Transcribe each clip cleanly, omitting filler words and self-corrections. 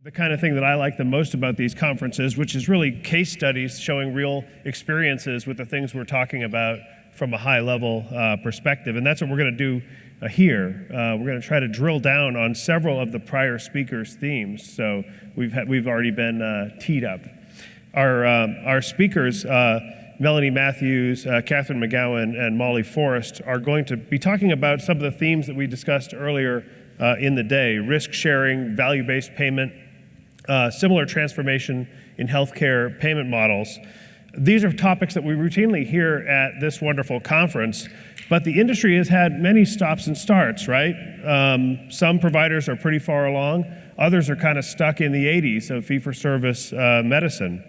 The kind of thing that I like the most about these conferences, which is really case studies showing real experiences with the things we're talking about from a high-level perspective. And that's what we're going to do here. We're going to try to drill down on several of the prior speakers' themes. So we've already been teed up. Our speakers, Melanie Matthews, Kathryne McGowan, and Molly Forrest, are going to be talking about some of the themes that we discussed earlier in the day: risk sharing, value-based payment, similar transformation in healthcare payment models. These are topics that we routinely hear at this wonderful conference, but the industry has had many stops and starts, right? Some providers are pretty far along. Others are kind of stuck in the 80s of fee-for-service medicine.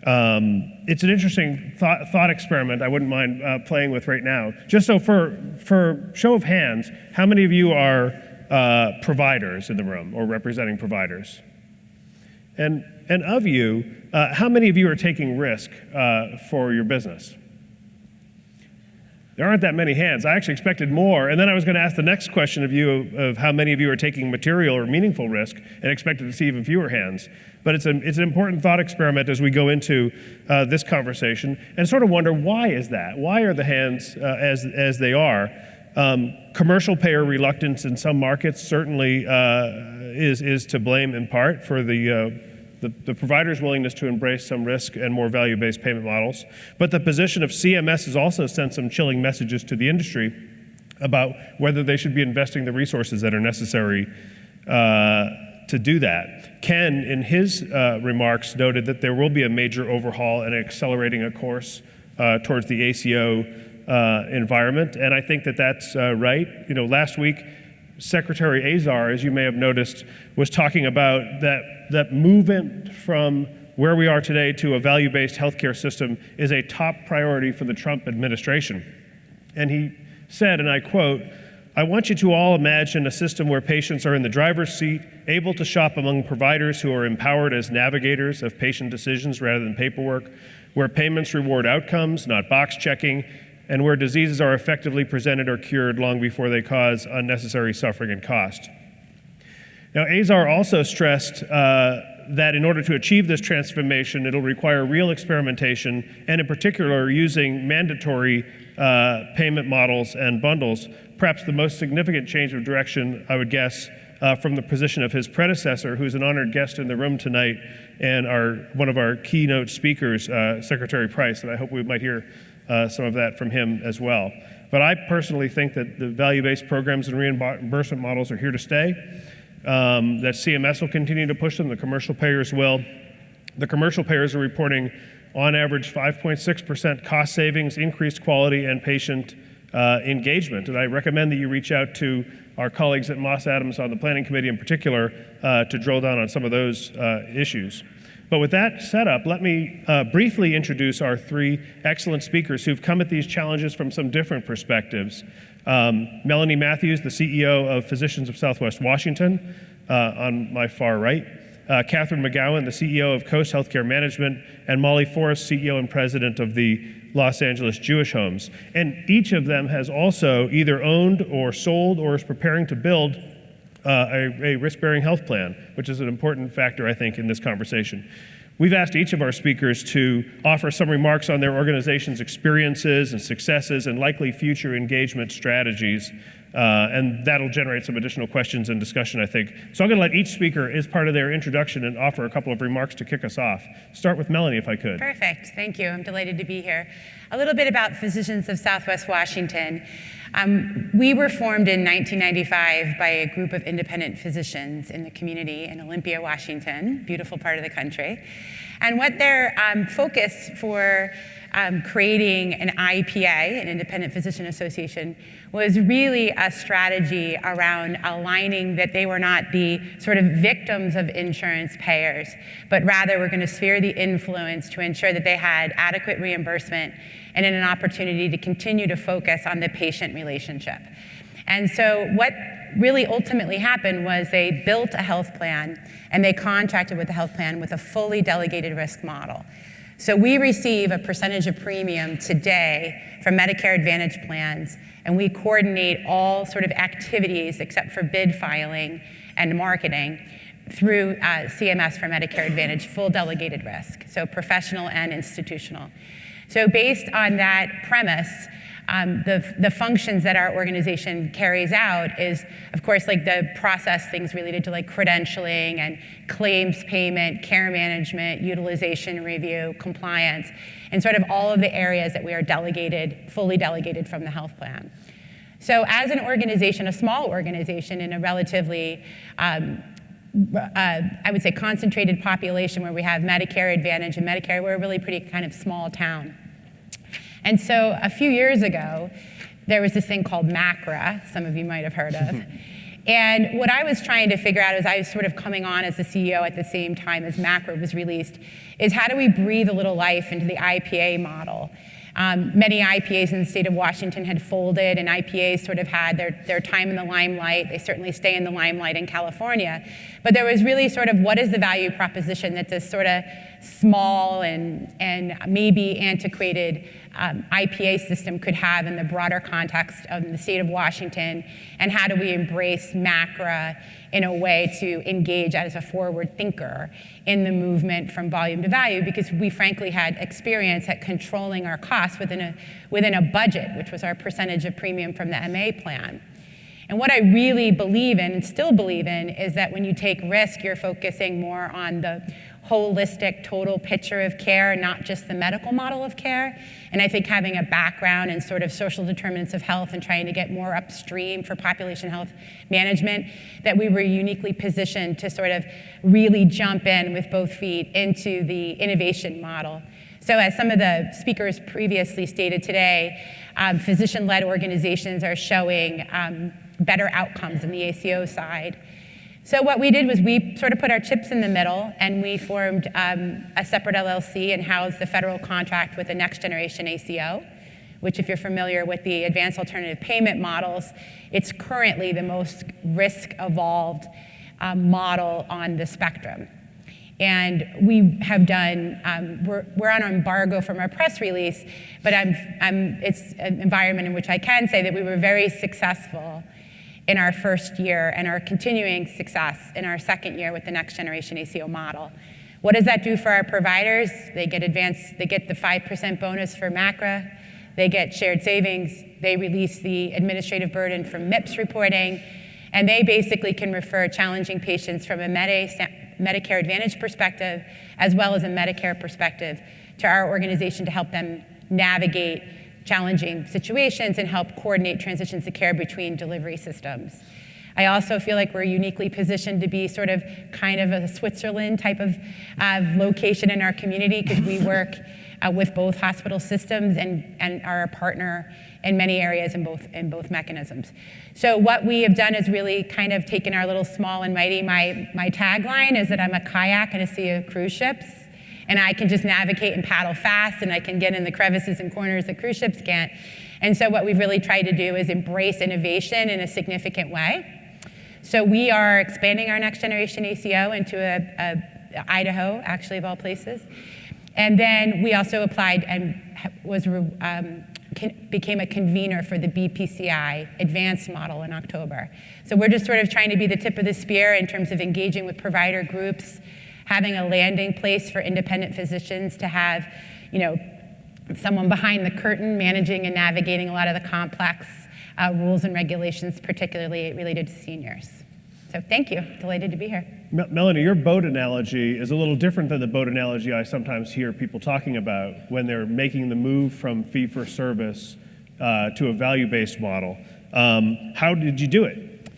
It's an interesting thought experiment I wouldn't mind playing with right now. Just so for show of hands, how many of you are providers in the room or representing providers? And of you, how many of you are taking risk for your business? There aren't that many hands. I actually expected more, and then I was going to ask the next question of you of how many of you are taking material or meaningful risk, and expected to see even fewer hands. But it's an important thought experiment as we go into this conversation, and sort of wonder, why is that? Why are the hands as they are? Commercial payer reluctance in some markets certainly is to blame in part for the provider's willingness to embrace some risk and more value-based payment models. But the position of CMS has also sent some chilling messages to the industry about whether they should be investing the resources that are necessary to do that. Ken, in his remarks, noted that there will be a major overhaul and accelerating a course towards the ACO environment, and I think that that's right. You know, last week, Secretary Azar, as you may have noticed, was talking about that movement from where we are today to a value-based healthcare system is a top priority for the Trump administration. And he said, and I quote, "I want you to all imagine a system where patients are in the driver's seat, able to shop among providers who are empowered as navigators of patient decisions rather than paperwork, where payments reward outcomes, not box checking, and where diseases are effectively presented or cured long before they cause unnecessary suffering and cost." Now, Azar also stressed that in order to achieve this transformation, it'll require real experimentation, and in particular, using mandatory payment models and bundles. Perhaps the most significant change of direction, I would guess, from the position of his predecessor, who's an honored guest in the room tonight, and one of our keynote speakers, Secretary Price, and I hope we might hear some of that from him as well. But I personally think that the value-based programs and reimbursement models are here to stay, that CMS will continue to push them, the commercial payers will. The commercial payers are reporting on average 5.6% cost savings, increased quality, and patient engagement. And I recommend that you reach out to our colleagues at Moss Adams on the Planning Committee in particular to drill down on some of those issues. But with that set up, let me briefly introduce our three excellent speakers who've come at these challenges from some different perspectives. Melanie Matthews, the CEO of Physicians of Southwest Washington, on my far right. Kathryne McGowan, the CEO of Coast Healthcare Management, and Molly Forrest, CEO and president of the Los Angeles Jewish Homes. And each of them has also either owned or sold or is preparing to build a risk-bearing health plan, which is an important factor, I think, in this conversation. We've asked each of our speakers to offer some remarks on their organization's experiences and successes and likely future engagement strategies, and that'll generate some additional questions and discussion, I think. So I'm going to let each speaker, as part of their introduction, and offer a couple of remarks to kick us off. Start with Melanie, if I could. Perfect. Thank you. I'm delighted to be here. A little bit about Physicians of Southwest Washington. We were formed in 1995 by a group of independent physicians in the community in Olympia, Washington, beautiful part of the country. And what their focus for creating an IPA, an Independent Physician Association, was really a strategy around aligning that they were not the sort of victims of insurance payers, but rather were going to sphere the influence to ensure that they had adequate reimbursement and an opportunity to continue to focus on the patient relationship. And so what really ultimately happened was they built a health plan and they contracted with the health plan with a fully delegated risk model. So we receive a percentage of premium today from Medicare Advantage plans, and we coordinate all sort of activities except for bid filing and marketing through CMS for Medicare Advantage, full delegated risk, so professional and institutional. So based on that premise, the functions that our organization carries out is, of course, like the process things related to like credentialing and claims payment, care management, utilization review, compliance, and sort of all of the areas that we are delegated, fully delegated from the health plan. So as an organization, a small organization in a relatively, I would say, concentrated population where we have Medicare Advantage and Medicare, we're a really pretty kind of small town. And so a few years ago, there was this thing called MACRA, some of you might have heard of. And what I was trying to figure out as I was sort of coming on as the CEO at the same time as MACRA was released, is how do we breathe a little life into the IPA model? Many IPAs in the state of Washington had folded, and IPAs sort of had their time in the limelight. They certainly stay in the limelight in California. But there was really sort of what is the value proposition that this sort of small and maybe antiquated IPA system could have in the broader context of the state of Washington, and how do we embrace MACRA in a way to engage as a forward thinker in the movement from volume to value, because we frankly had experience at controlling our costs within a budget, which was our percentage of premium from the MA plan. And what I really believe in and still believe in is that when you take risk, you're focusing more on the holistic total picture of care, not just the medical model of care. And I think having a background in sort of social determinants of health and trying to get more upstream for population health management, that we were uniquely positioned to sort of really jump in with both feet into the innovation model. So as some of the speakers previously stated today, physician-led organizations are showing better outcomes in the ACO side. So what we did was we sort of put our chips in the middle, and we formed a separate LLC and housed the federal contract with the next generation ACO, which, if you're familiar with the advanced alternative payment models, it's currently the most risk-evolved model on the spectrum. And we have done, we're on embargo from our press release, but it's an environment in which I can say that we were very successful in our first year and are continuing success in our second year with the next generation ACO model. What does that do for our providers? They get the 5% bonus for MACRA, they get shared savings, they release the administrative burden from MIPS reporting, and they basically can refer challenging patients from a Medicare Advantage perspective, as well as a Medicare perspective, to our organization to help them navigate challenging situations and help coordinate transitions of care between delivery systems. I also feel like we're uniquely positioned to be sort of kind of a Switzerland type of location in our community, because we work with both hospital systems and are a partner in many areas in both mechanisms. So what we have done is really kind of taken our little small and mighty. My tagline is that I'm a kayak in a sea of cruise ships, and I can just navigate and paddle fast, and I can get in the crevices and corners that cruise ships can't. And so what we've really tried to do is embrace innovation in a significant way. So we are expanding our next generation ACO into Idaho, actually, of all places. And then we also applied and became a convener for the BPCI advanced model in October. So we're just sort of trying to be the tip of the spear in terms of engaging with provider groups, having a landing place for independent physicians to have, someone behind the curtain managing and navigating a lot of the complex rules and regulations, particularly related to seniors. So thank you, delighted to be here. Melanie, your boat analogy is a little different than the boat analogy I sometimes hear people talking about when they're making the move from fee-for-service to a value-based model. How did you do it?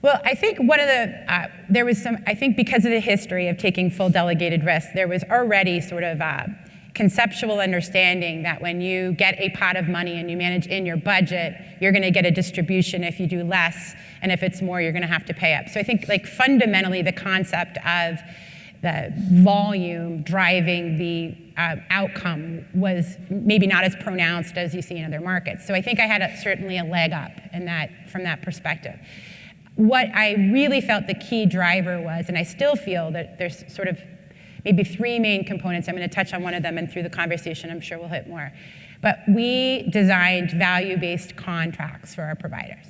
Well, I think I think because of the history of taking full delegated risk, there was already sort of conceptual understanding that when you get a pot of money and you manage in your budget, you're going to get a distribution if you do less, and if it's more, you're going to have to pay up. So I think fundamentally the concept of the volume driving the outcome was maybe not as pronounced as you see in other markets. So I think I had certainly a leg up in that from that perspective. What I really felt the key driver was, and I still feel that there's sort of maybe three main components. I'm going to touch on one of them, and through the conversation, I'm sure we'll hit more. But we designed value-based contracts for our providers.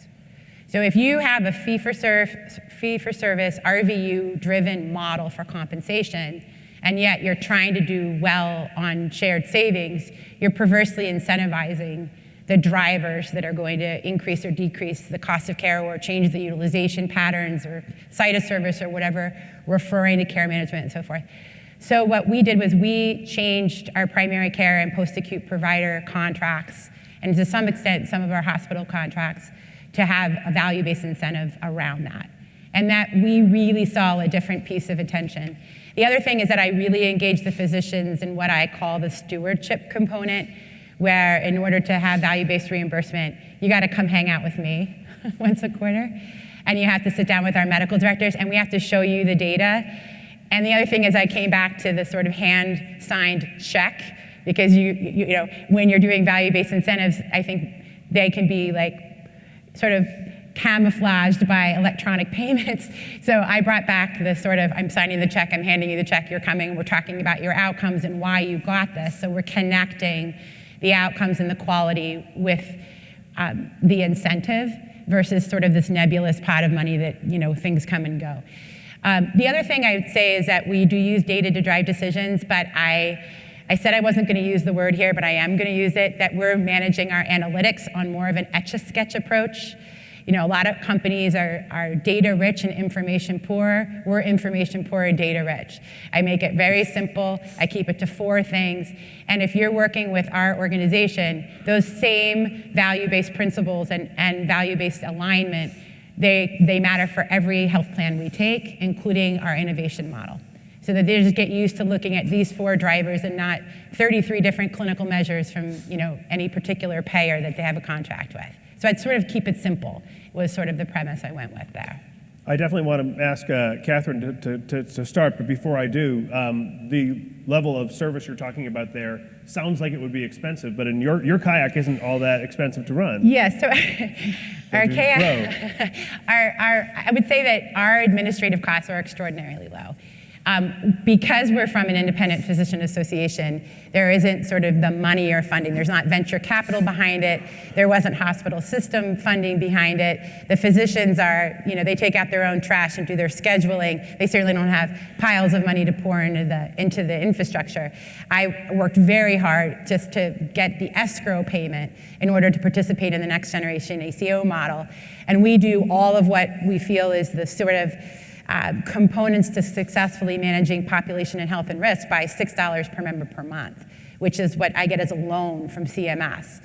So if you have a fee-for-service, RVU-driven model for compensation, and yet you're trying to do well on shared savings, you're perversely incentivizing the drivers that are going to increase or decrease the cost of care or change the utilization patterns or site of service or whatever, referring to care management and so forth. So what we did was we changed our primary care and post-acute provider contracts, and to some extent, some of our hospital contracts, to have a value-based incentive around that. And that we really saw a different piece of attention. The other thing is that I really engaged the physicians in what I call the stewardship component, where in order to have value-based reimbursement, you gotta come hang out with me once a quarter, and you have to sit down with our medical directors, and we have to show you the data. And the other thing is I came back to the sort of hand-signed check, because you know, when you're doing value-based incentives, I think they can be like sort of camouflaged by electronic payments. So I brought back the sort of, I'm signing the check, I'm handing you the check, you're coming, we're talking about your outcomes and why you got this. So we're connecting the outcomes and the quality with the incentive versus sort of this nebulous pot of money that, you know, things come and go. The other thing I would say is that we do use data to drive decisions, but I said I wasn't going to use the word here, but I am going to use it, that we're managing our analytics on more of an etch-a-sketch approach. You know, a lot of companies are data rich and information poor. We're information poor and data rich. I make it very simple. I keep it to 4 things. And if you're working with our organization, those same value-based principles and value-based alignment, they matter for every health plan we take, including our innovation model. So that they just get used to looking at these 4 drivers and not 33 different clinical measures from, you know, any particular payer that they have a contract with. So I'd sort of keep it simple, was sort of the premise I went with there. I definitely want to ask Kathryne to start, but before I do, the level of service you're talking about there sounds like it would be expensive, but in your kayak isn't all that expensive to run. Yes, so our kayak, I would say that our administrative costs are extraordinarily low. Because we're from an independent physician association, there isn't sort of the money or funding. There's not venture capital behind it. There wasn't hospital system funding behind it. The physicians are, you know, they take out their own trash and do their scheduling. They certainly don't have piles of money to pour into the infrastructure. I worked very hard just to get the escrow payment in order to participate in the next generation ACO model. And we do all of what we feel is the sort of components to successfully managing population and health and risk by $6 per member per month, which is what I get as a loan from CMS.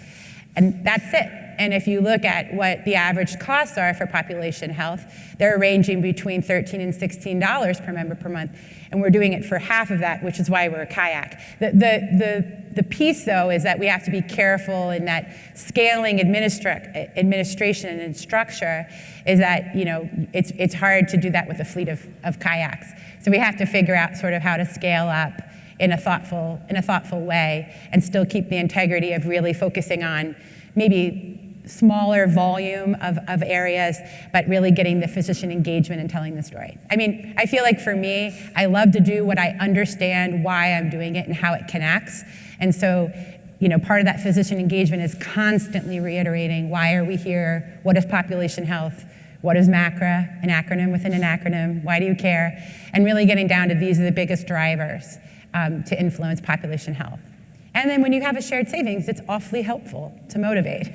And that's it. And if you look at what the average costs are for population health, they're ranging between $13 and $16 per member per month. And we're doing it for half of that, which is why we're a kayak. The piece, though, is that we have to be careful in that scaling administration and structure is that, you know, it's hard to do that with a fleet of kayaks. So we have to figure out sort of how to scale up in a thoughtful way and still keep the integrity of really focusing on maybe smaller volume of areas, but really getting the physician engagement and telling the story. I mean, I feel like for me, I love to do what I understand why I'm doing it and how it connects. And so, you know, part of that physician engagement is constantly reiterating, why are we here? What is population health? What is MACRA? An acronym within an acronym. Why do you care? And really getting down to these are the biggest drivers to influence population health. And then when you have a shared savings, it's awfully helpful to motivate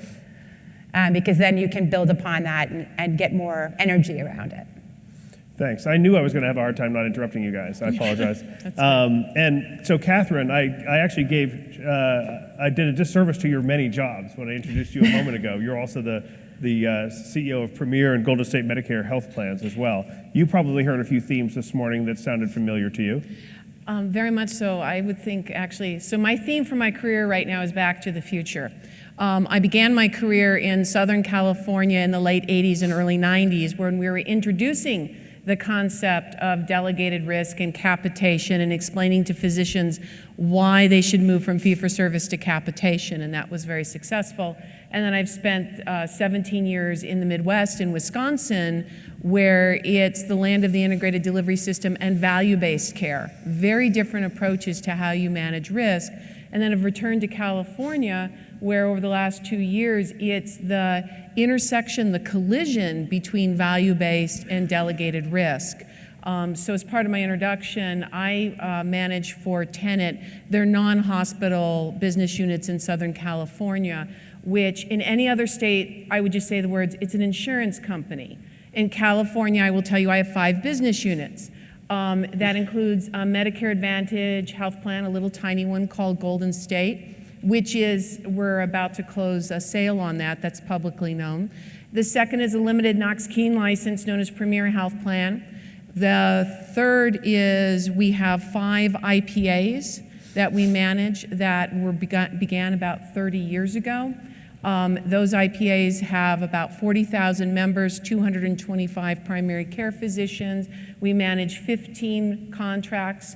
because then you can build upon that and get more energy around it. Thanks. I knew I was going to have a hard time not interrupting you guys. I apologize. And so, Kathryne, I actually I did a disservice to your many jobs when I introduced you a moment ago. You're also the CEO of Premier and Golden State Medicare health plans as well. You probably heard a few themes this morning that sounded familiar to you. Very much so. I would think, actually, so my theme for my career right now is back to the future. I began my career in Southern California in the late 80s and early 90s when we were introducing the concept of delegated risk and capitation and explaining to physicians why they should move from fee-for-service to capitation, and that was very successful. And then I've spent 17 years in the Midwest in Wisconsin, where it's the land of the integrated delivery system and value-based care. Very different approaches to how you manage risk. and then have returned to California, where over the last 2 years, it's the intersection, the collision between value-based and delegated risk. So as part of my introduction, I manage for Tenet their non-hospital business units in Southern California, which in any other state, I would just say the words, it's an insurance company. In California, I will tell you I have 5 business units. That includes Medicare Advantage health plan, a little tiny one called Golden State, which is, we're about to close a sale on that, that's publicly known. The second is a limited Knox-Keene license known as Premier Health Plan. The third is we have 5 IPAs that we manage that began about 30 years ago. Those IPAs have about 40,000 members, 225 primary care physicians. We manage 15 contracts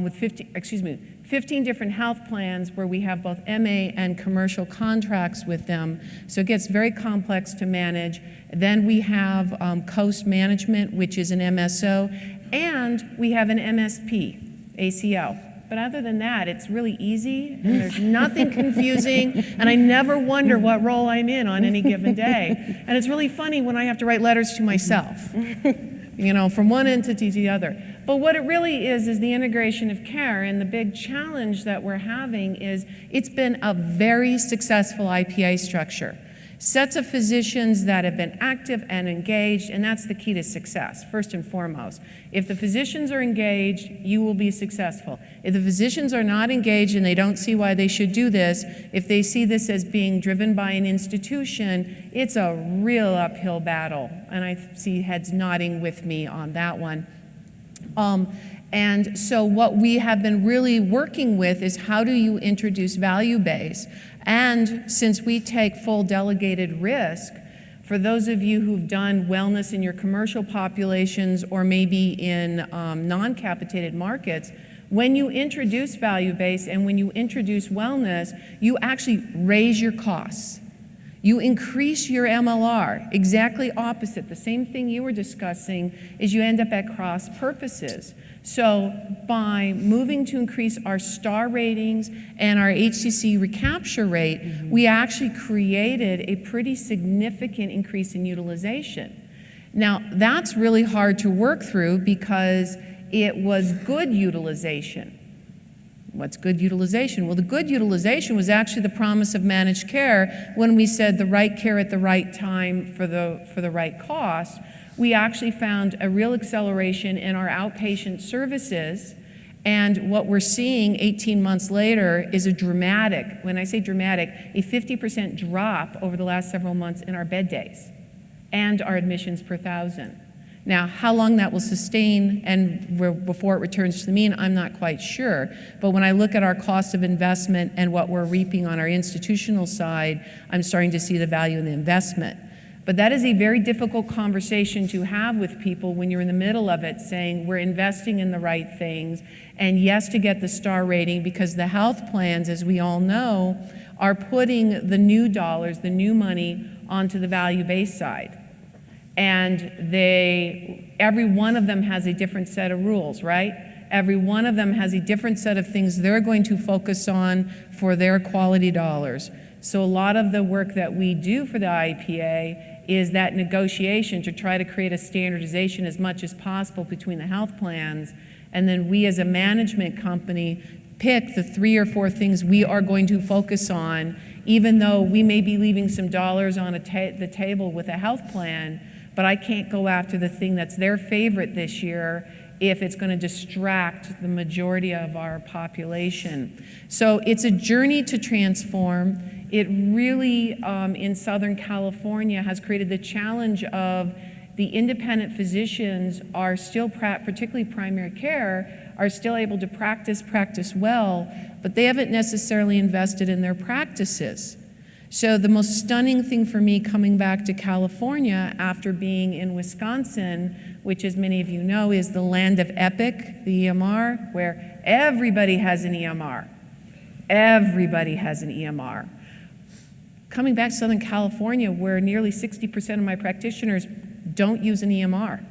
with 15 different health plans where we have both MA and commercial contracts with them. So it gets very complex to manage. Then we have Coast Management, which is an MSO, and we have an MSP, ACO. But other than that, it's really easy, and there's nothing confusing, and I never wonder what role I'm in on any given day. And it's really funny when I have to write letters to myself, you know, from one entity to the other. But what it really is the integration of care, and the big challenge that we're having is it's been a very successful IPA structure. Sets of physicians that have been active and engaged, and that's the key to success, first and foremost. If the physicians are engaged, you will be successful. If the physicians are not engaged and they don't see why they should do this, if they see this as being driven by an institution, it's a real uphill battle. And I see heads nodding with me on that one. And so what we have been really working with is how do you introduce value-based? And since we take full delegated risk, for those of you who've done wellness in your commercial populations or maybe in non-capitated markets, when you introduce value-based and when you introduce wellness, you actually raise your costs. You increase your MLR, exactly opposite. The same thing you were discussing is you end up at cross purposes. So by moving to increase our star ratings and our HCC recapture rate, we actually created a pretty significant increase in utilization. Now, that's really hard to work through because it was good utilization. What's good utilization? Well, the good utilization was actually the promise of managed care when we said the right care at the right time for the right cost. We actually found a real acceleration in our outpatient services, and what we're seeing 18 months later is a dramatic, when I say dramatic, a 50% drop over the last several months in our bed days and our admissions per thousand. Now, how long that will sustain and before it returns to the mean, I'm not quite sure. But when I look at our cost of investment and what we're reaping on our institutional side, I'm starting to see the value in the investment. But that is a very difficult conversation to have with people when you're in the middle of it, saying we're investing in the right things, and yes, to get the star rating, because the health plans, as we all know, are putting the new dollars, the new money, onto the value-based side. And every one of them has a different set of rules, right? Every one of them has a different set of things they're going to focus on for their quality dollars. So a lot of the work that we do for the IPA is that negotiation to try to create a standardization as much as possible between the health plans, and then we as a management company pick the 3 or 4 things we are going to focus on, even though we may be leaving some dollars on the table with a health plan, but I can't go after the thing that's their favorite this year if it's going to distract the majority of our population. So it's a journey to transform. It really, in Southern California, has created the challenge of the independent physicians are still, particularly primary care, are still able to practice well, but they haven't necessarily invested in their practices. So the most stunning thing for me coming back to California after being in Wisconsin, which as many of you know is the land of Epic, the EMR, where everybody has an EMR. Everybody has an EMR. Coming back to Southern California, where nearly 60% of my practitioners don't use an EMR.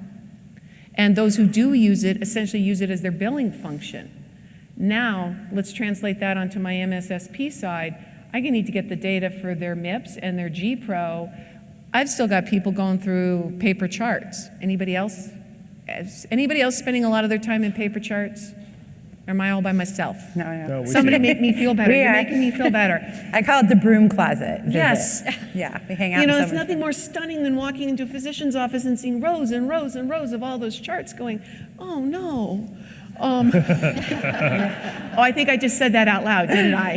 And those who do use it essentially use it as their billing function. Now, let's translate that onto my MSSP side. I need to get the data for their MIPS and their G-Pro. I've still got people going through paper charts. Anybody else? Is anybody else spending a lot of their time in paper charts? Or am I all by myself? No. Somebody make me feel better. You're making me feel better. I call it the broom closet visit. Yes. Yeah, we hang out. It's nothing more stunning than walking into a physician's office and seeing rows and rows and rows of all those charts going, oh no. Oh, I think I just said that out loud, didn't I?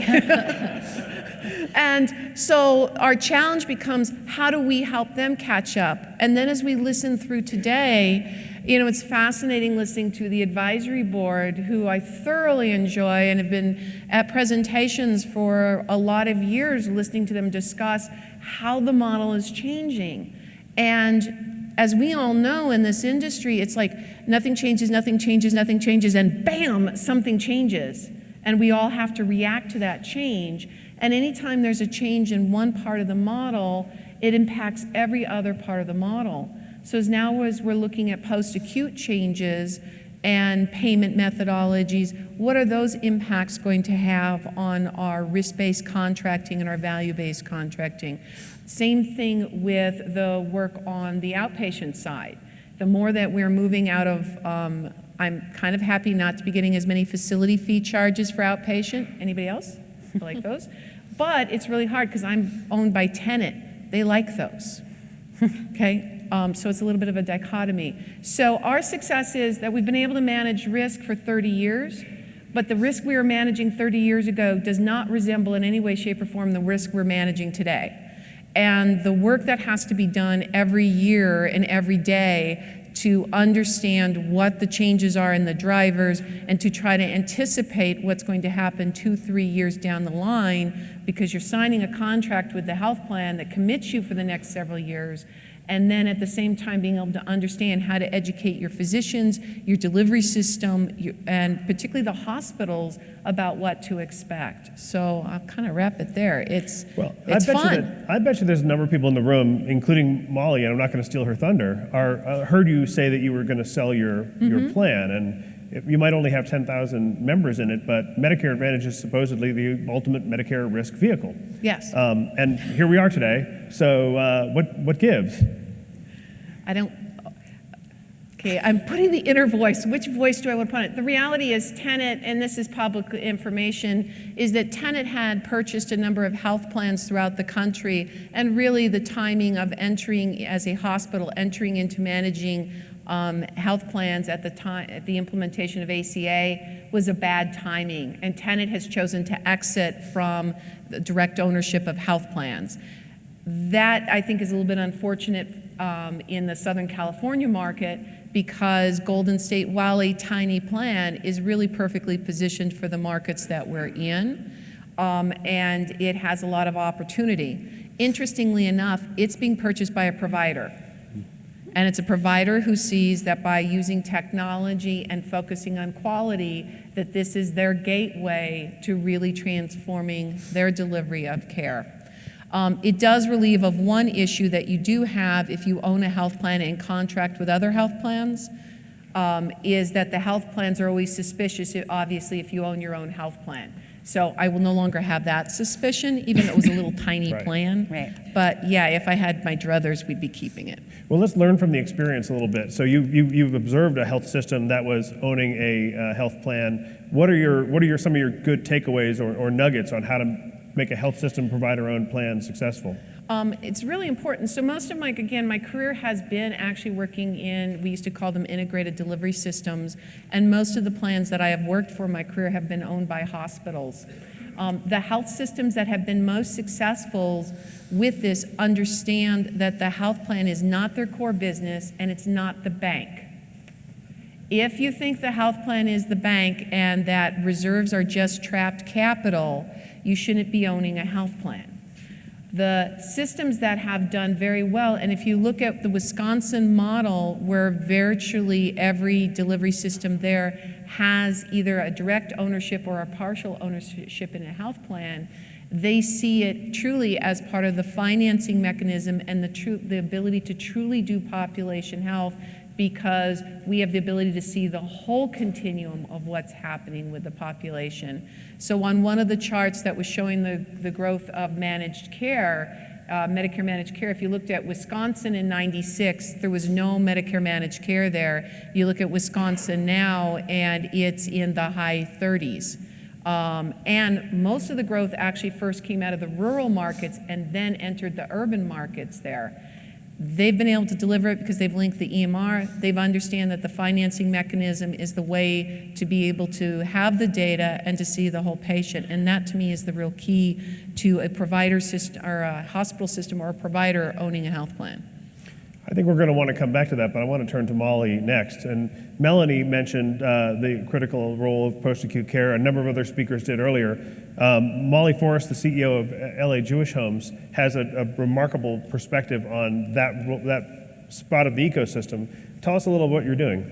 And so our challenge becomes, how do we help them catch up? And then as we listen through today, it's fascinating listening to the advisory board, who I thoroughly enjoy and have been at presentations for a lot of years, listening to them discuss how the model is changing. And as we all know in this industry, it's like nothing changes, nothing changes, nothing changes, and bam, something changes. And we all have to react to that change. And anytime there's a change in one part of the model, it impacts every other part of the model. So as we're looking at post-acute changes and payment methodologies, what are those impacts going to have on our risk-based contracting and our value-based contracting? Same thing with the work on the outpatient side. The more that we're moving out of, I'm kind of happy not to be getting as many facility fee charges for outpatient. Anybody else? I like those. But it's really hard because I'm owned by Tenet. They like those. Okay? So it's a little bit of a dichotomy. So our success is that we've been able to manage risk for 30 years, but the risk we were managing 30 years ago does not resemble in any way, shape, or form the risk we're managing today. And the work that has to be done every year and every day to understand what the changes are in the drivers and to try to anticipate what's going to happen 2-3 years down the line, because you're signing a contract with the health plan that commits you for the next several years, and then at the same time being able to understand how to educate your physicians, your delivery system, and particularly the hospitals about what to expect. So I'll kind of wrap it there. It's fun. I bet you there's a number of people in the room, including Molly, and I'm not going to steal her thunder, heard you say that you were going to sell your plan, and you might only have 10,000 members in it, but Medicare Advantage is supposedly the ultimate Medicare risk vehicle. Yes. And here we are today. So what gives? Okay, I'm putting the inner voice. Which voice do I want to put on it? The reality is Tenet, and this is public information, is that Tenet had purchased a number of health plans throughout the country, and really the timing of entering as a hospital, entering into managing health plans at the time, at the implementation of ACA, was a bad timing, and Tenet has chosen to exit from the direct ownership of health plans. That, I think, is a little bit unfortunate in the Southern California market, because Golden State, while a tiny plan, is really perfectly positioned for the markets that we're in, and it has a lot of opportunity. Interestingly enough, it's being purchased by a provider. And it's a provider who sees that by using technology and focusing on quality, that this is their gateway to really transforming their delivery of care. It does relieve of one issue that you do have if you own a health plan and contract with other health plans, is that the health plans are always suspicious, obviously, if you own your own health plan. So I will no longer have that suspicion, even though it was a little tiny plan. Right. But yeah, if I had my druthers, we'd be keeping it. Well, let's learn from the experience a little bit. So you've observed a health system that was owning a health plan. What are some of your good takeaways or nuggets on how to make a health system provider-owned plan successful? It's really important. So most of my career has been actually working in, we used to call them integrated delivery systems, and most of the plans that I have worked for in my career have been owned by hospitals. The health systems that have been most successful with this understand that the health plan is not their core business and it's not the bank. If you think the health plan is the bank and that reserves are just trapped capital, you shouldn't be owning a health plan. The systems that have done very well, and if you look at the Wisconsin model, where virtually every delivery system there has either a direct ownership or a partial ownership in a health plan, they see it truly as part of the financing mechanism and the ability to truly do population health, because we have the ability to see the whole continuum of what's happening with the population. So on one of the charts that was showing the growth of managed care, Medicare managed care, if you looked at Wisconsin in '96, there was no Medicare managed care there. You look at Wisconsin now, and it's in the high 30s. And most of the growth actually first came out of the rural markets and then entered the urban markets there. They've been able to deliver it because they've linked the EMR. They've understand that the financing mechanism is the way to be able to have the data and to see the whole patient. And that, to me, is the real key to a provider system or a hospital system or a provider owning a health plan. I think we're going to want to come back to that, but I want to turn to Molly next. And Melanie mentioned the critical role of post-acute care. A number of other speakers did earlier. Molly Forrest, the CEO of LA Jewish Homes, has a remarkable perspective on that spot of the ecosystem. Tell us a little what you're doing.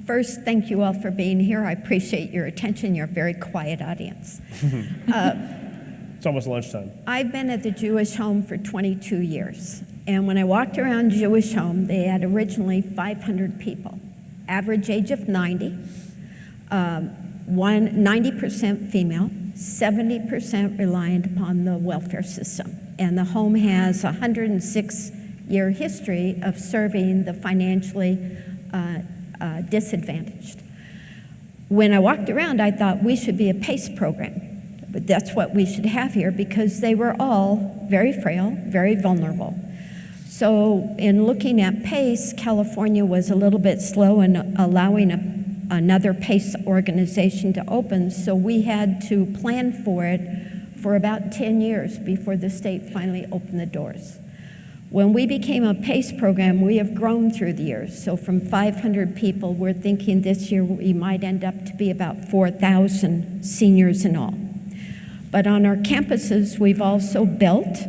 First, thank you all for being here. I appreciate your attention. You're a very quiet audience. It's almost lunchtime. I've been at the Jewish Home for 22 years. And when I walked around Jewish Home, they had originally 500 people, average age of 90, 90% female, 70% reliant upon the welfare system. And the home has a 106-year history of serving the financially disadvantaged. When I walked around, I thought we should be a PACE program. But that's what we should have here because they were all very frail, very vulnerable. So in looking at PACE, California was a little bit slow in allowing another PACE organization to open, so we had to plan for it for about 10 years before the state finally opened the doors. When we became a PACE program, we have grown through the years. So from 500 people, we're thinking this year we might end up to be about 4,000 seniors in all. But on our campuses, we've also built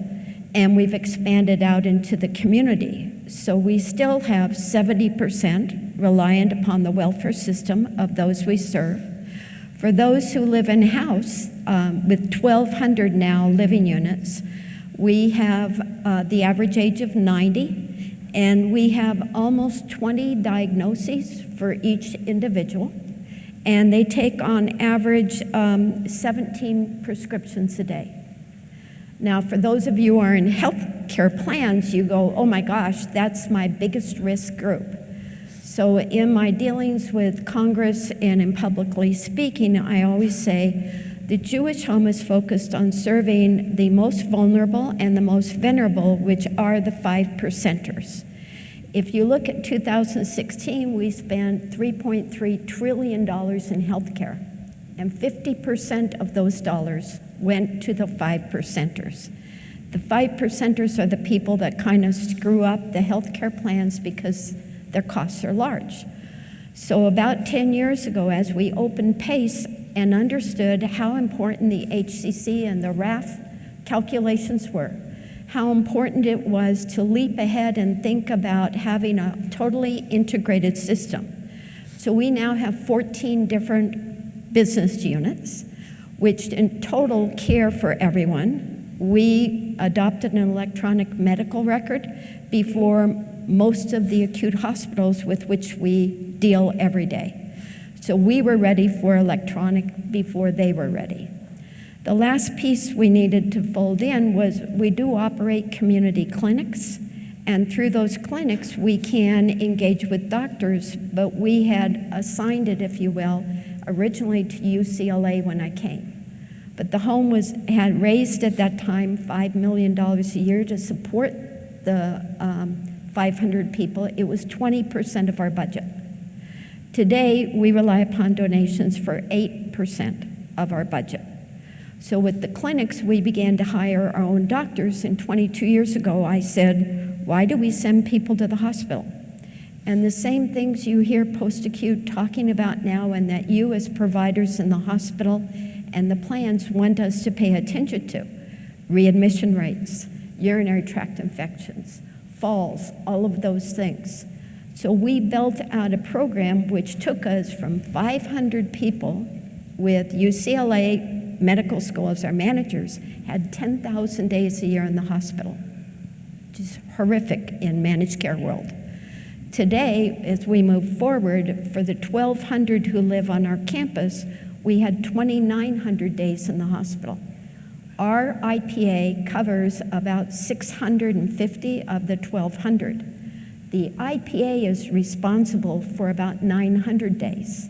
and we've expanded out into the community. So we still have 70% reliant upon the welfare system of those we serve. For those who live in house, with 1,200 now living units, we have the average age of 90, and we have almost 20 diagnoses for each individual. And they take on average 17 prescriptions a day. Now, for those of you who are in health care plans, you go, oh my gosh, that's my biggest risk group. So in my dealings with Congress and in publicly speaking, I always say the Jewish Home is focused on serving the most vulnerable and the most venerable, which are the 5%ers. If you look at 2016, we spent $3.3 trillion in health care, and 50% of those dollars went to the 5%ers. The 5%ers are the people that kind of screw up the health care plans because their costs are large. So about 10 years ago, as we opened PACE and understood how important the HCC and the RAF calculations were, how important it was to leap ahead and think about having a totally integrated system. So we now have 14 different business units, which in total care for everyone. We adopted an electronic medical record before most of the acute hospitals with which we deal every day. So we were ready for electronic before they were ready. The last piece we needed to fold in was we do operate community clinics, and through those clinics we can engage with doctors, but we had assigned it, if you will, originally to UCLA when I came. But the home had raised at that time $5 million a year to support the 500 people. It was 20% of our budget. Today, we rely upon donations for 8% of our budget. So with the clinics, we began to hire our own doctors, and 22 years ago, I said, why do we send people to the hospital? And the same things you hear post-acute talking about now and that you as providers in the hospital and the plans want us to pay attention to. Readmission rates, urinary tract infections, falls, all of those things. So we built out a program which took us from 500 people with UCLA Medical School as our managers, had 10,000 days a year in the hospital, which is horrific in managed care world, Today, as we move forward, for the 1,200 who live on our campus, we had 2,900 days in the hospital. Our IPA covers about 650 of the 1,200. The IPA is responsible for about 900 days.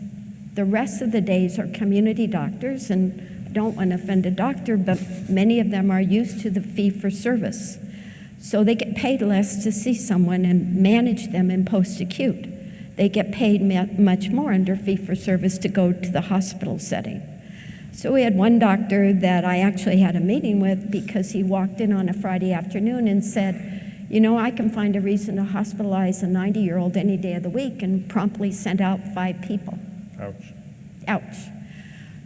The rest of the days are community doctors, and I don't want to offend a doctor, but many of them are used to the fee-for-service. So they get paid less to see someone and manage them in post-acute. They get paid much more under fee-for-service to go to the hospital setting. So we had one doctor that I actually had a meeting with because he walked in on a Friday afternoon and said, you know, I can find a reason to hospitalize a 90-year-old any day of the week, and promptly sent out 5 people. Ouch. Ouch.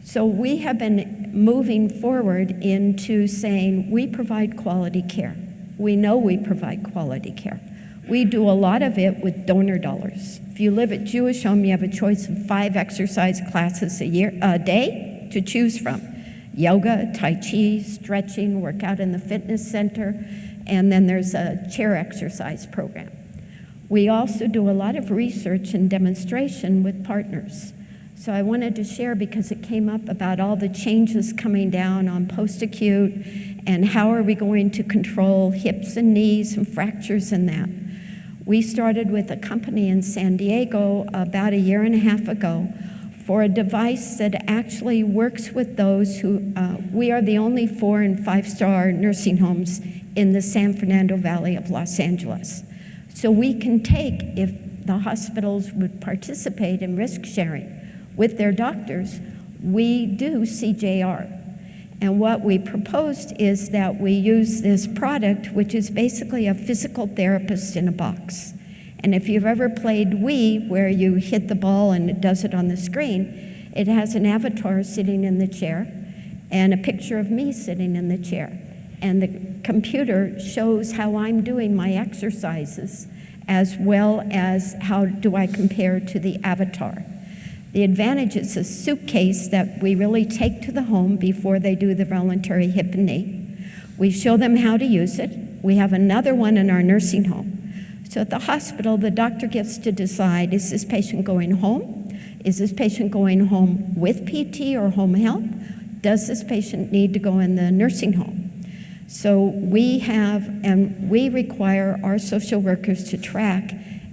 So we have been moving forward into saying we provide quality care. We know we provide quality care. We do a lot of it with donor dollars. If you live at Jewish Home, you have a choice of 5 exercise classes a day to choose from. Yoga, Tai Chi, stretching, workout in the fitness center, and then there's a chair exercise program. We also do a lot of research and demonstration with partners. So I wanted to share, because it came up about all the changes coming down on post-acute and how are we going to control hips and knees and fractures and that. We started with a company in San Diego about 1.5 years ago for a device that actually works with those who, we are the only 4- and 5-star nursing homes in the San Fernando Valley of Los Angeles. So we can take, if the hospitals would participate in risk sharing with their doctors, we do CJR. And what we proposed is that we use this product, which is basically a physical therapist in a box. And if you've ever played Wii, where you hit the ball and it does it on the screen, it has an avatar sitting in the chair and a picture of me sitting in the chair. And the computer shows how I'm doing my exercises, as well as how do I compare to the avatar. The advantage is a suitcase that we really take to the home before they do the voluntary hip and knee. We show them how to use it. We have another one in our nursing home. So at the hospital, the doctor gets to decide, is this patient going home? Is this patient going home with PT or home health? Does this patient need to go in the nursing home? So we have, and we require our social workers to track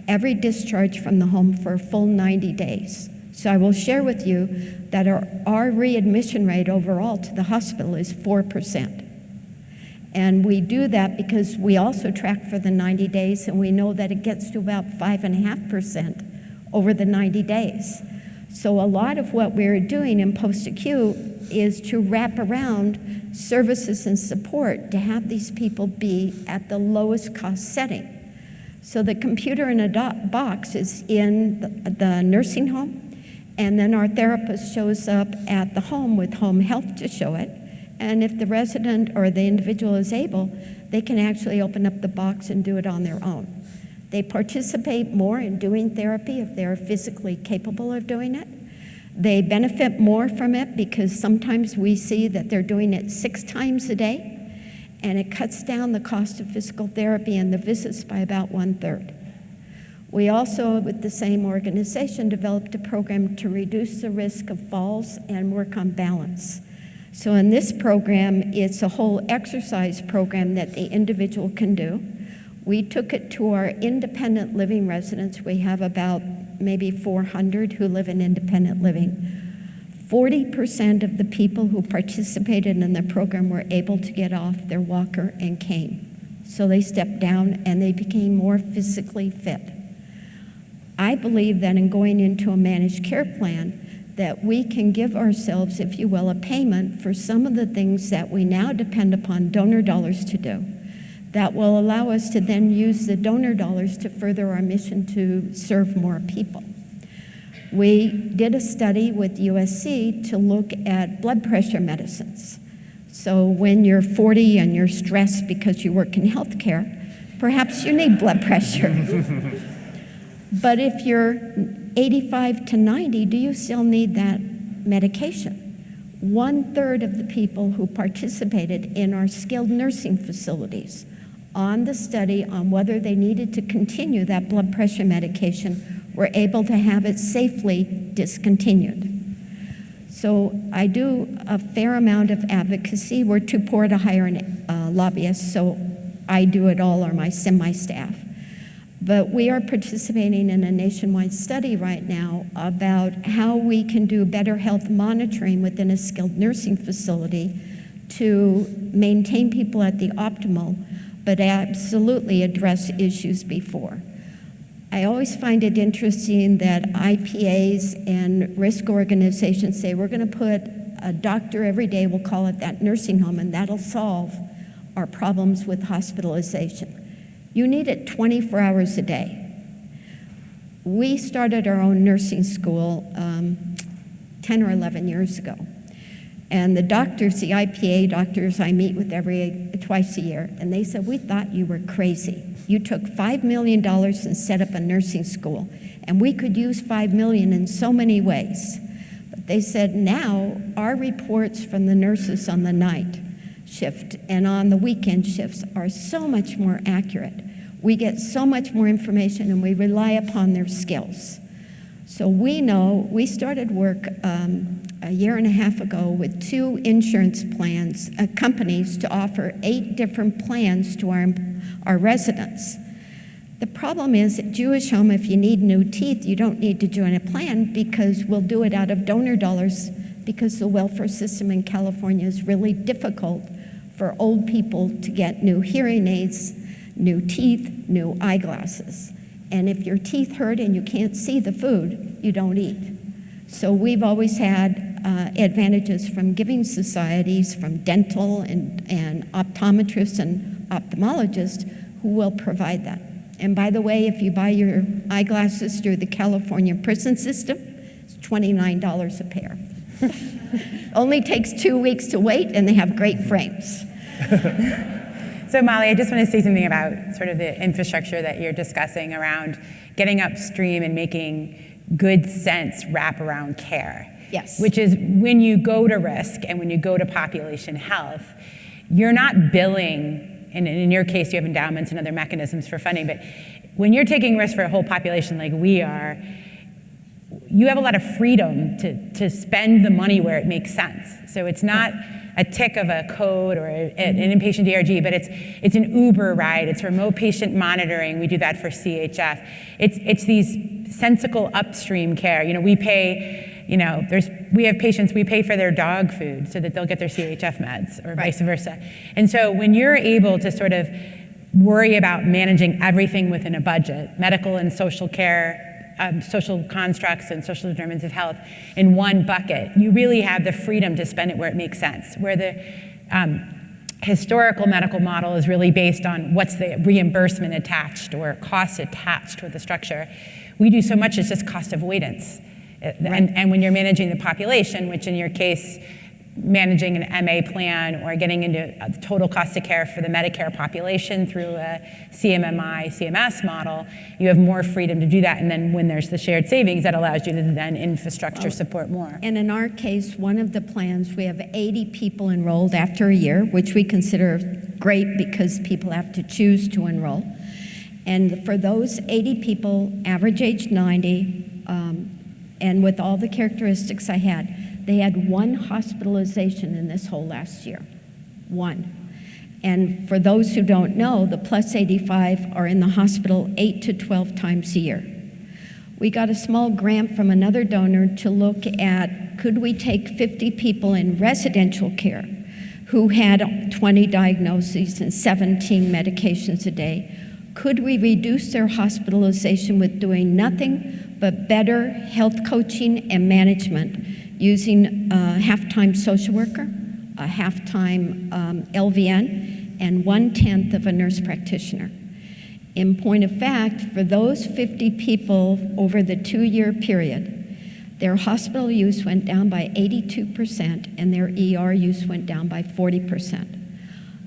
every discharge from the home for a full 90 days. So I will share with you that our readmission rate overall to the hospital is 4%. And we do that because we also track for the 90 days, and we know that it gets to about 5.5% over the 90 days. So a lot of what we're doing in post-acute is to wrap around services and support to have these people be at the lowest cost setting. So the computer in a box is in the nursing home, and then our therapist shows up at the home with home health to show it. And if the resident or the individual is able, they can actually open up the box and do it on their own. They participate more in doing therapy if they're physically capable of doing it. They benefit more from it because sometimes we see that they're doing it 6 times a day, and it cuts down the cost of physical therapy and the visits by about 1/3. We also, with the same organization, developed a program to reduce the risk of falls and work on balance. So in this program, it's a whole exercise program that the individual can do. We took it to our independent living residents. We have about maybe 400 who live in independent living. 40% of the people who participated in the program were able to get off their walker and cane. So they stepped down and they became more physically fit. I believe that in going into a managed care plan, that we can give ourselves, if you will, a payment for some of the things that we now depend upon donor dollars to do, that will allow us to then use the donor dollars to further our mission to serve more people. We did a study with USC to look at blood pressure medicines. So when you're 40 and you're stressed because you work in healthcare, perhaps you need blood pressure. But if you're 85 to 90, do you still need that medication? 1/3 of the people who participated in our skilled nursing facilities on the study on whether they needed to continue that blood pressure medication were able to have it safely discontinued. So I do a fair amount of advocacy. We're too poor to hire a lobbyist, so I do it all, or my semi-staff. But we are participating in a nationwide study right now about how we can do better health monitoring within a skilled nursing facility to maintain people at the optimal, but absolutely address issues before. I always find it interesting that IPAs and risk organizations say we're going to put a doctor every day, we'll call it that nursing home, and that'll solve our problems with hospitalization. You need it 24 hours a day. We started our own nursing school 10 or 11 years ago. And the doctors, the IPA doctors I meet with twice a year, and they said, we thought you were crazy. You took $5 million and set up a nursing school, and we could use $5 million in so many ways. But they said now our reports from the nurses on the night shift and on the weekend shifts are so much more accurate. We get so much more information and we rely upon their skills. So we know, we started work a year and a half ago with 2 insurance plans, companies to offer 8 different plans to our residents. The problem is at Jewish Home, if you need new teeth, you don't need to join a plan because we'll do it out of donor dollars because the welfare system in California is really difficult for old people to get new hearing aids, new teeth, new eyeglasses. And if your teeth hurt and you can't see the food, you don't eat. So we've always had advantages from giving societies, from dental and optometrists and ophthalmologists who will provide that. And by the way, if you buy your eyeglasses through the California prison system, it's $29 a pair. Only takes 2 weeks to wait, and they have great frames. So Molly, I just want to say something about sort of the infrastructure that you're discussing around getting upstream and making good sense wraparound care. Yes. Which is when you go to risk and when you go to population health, you're not billing, and in your case you have endowments and other mechanisms for funding, but when you're taking risk for a whole population like we are, you have a lot of freedom to spend the money where it makes sense. So it's not a tick of a code or an inpatient DRG, but it's an Uber ride, it's remote patient monitoring, we do that for CHF. It's these sensical upstream care. You know, we pay, you know, we have patients, we pay for their dog food so that they'll get their CHF meds or vice versa. And so when you're able to sort of worry about managing everything within a budget, medical and social care, social constructs and social determinants of health in one bucket, you really have the freedom to spend it where it makes sense. Where the historical medical model is really based on what's the reimbursement attached or cost attached with the structure. We do so much, it's just cost avoidance. And when you're managing the population, which in your case, managing an MA plan or getting into total cost of care for the Medicare population through a CMMI, CMS model, you have more freedom to do that. And then when there's the shared savings, that allows you to then infrastructure support more. And in our case, one of the plans, we have 80 people enrolled after a year, which we consider great because people have to choose to enroll. And for those 80 people, average age 90, and with all the characteristics I had, they had 1 hospitalization in this whole last year. 1. And for those who don't know, the plus 85 are in the hospital 8 to 12 times a year. We got a small grant from another donor to look at, could we take 50 people in residential care who had 20 diagnoses and 17 medications a day? Could we reduce their hospitalization with doing nothing but better health coaching and management using a half-time social worker, a half-time LVN, and 1/10 of a nurse practitioner? In point of fact, for those 50 people over the 2-year period, their hospital use went down by 82% and their ER use went down by 40%.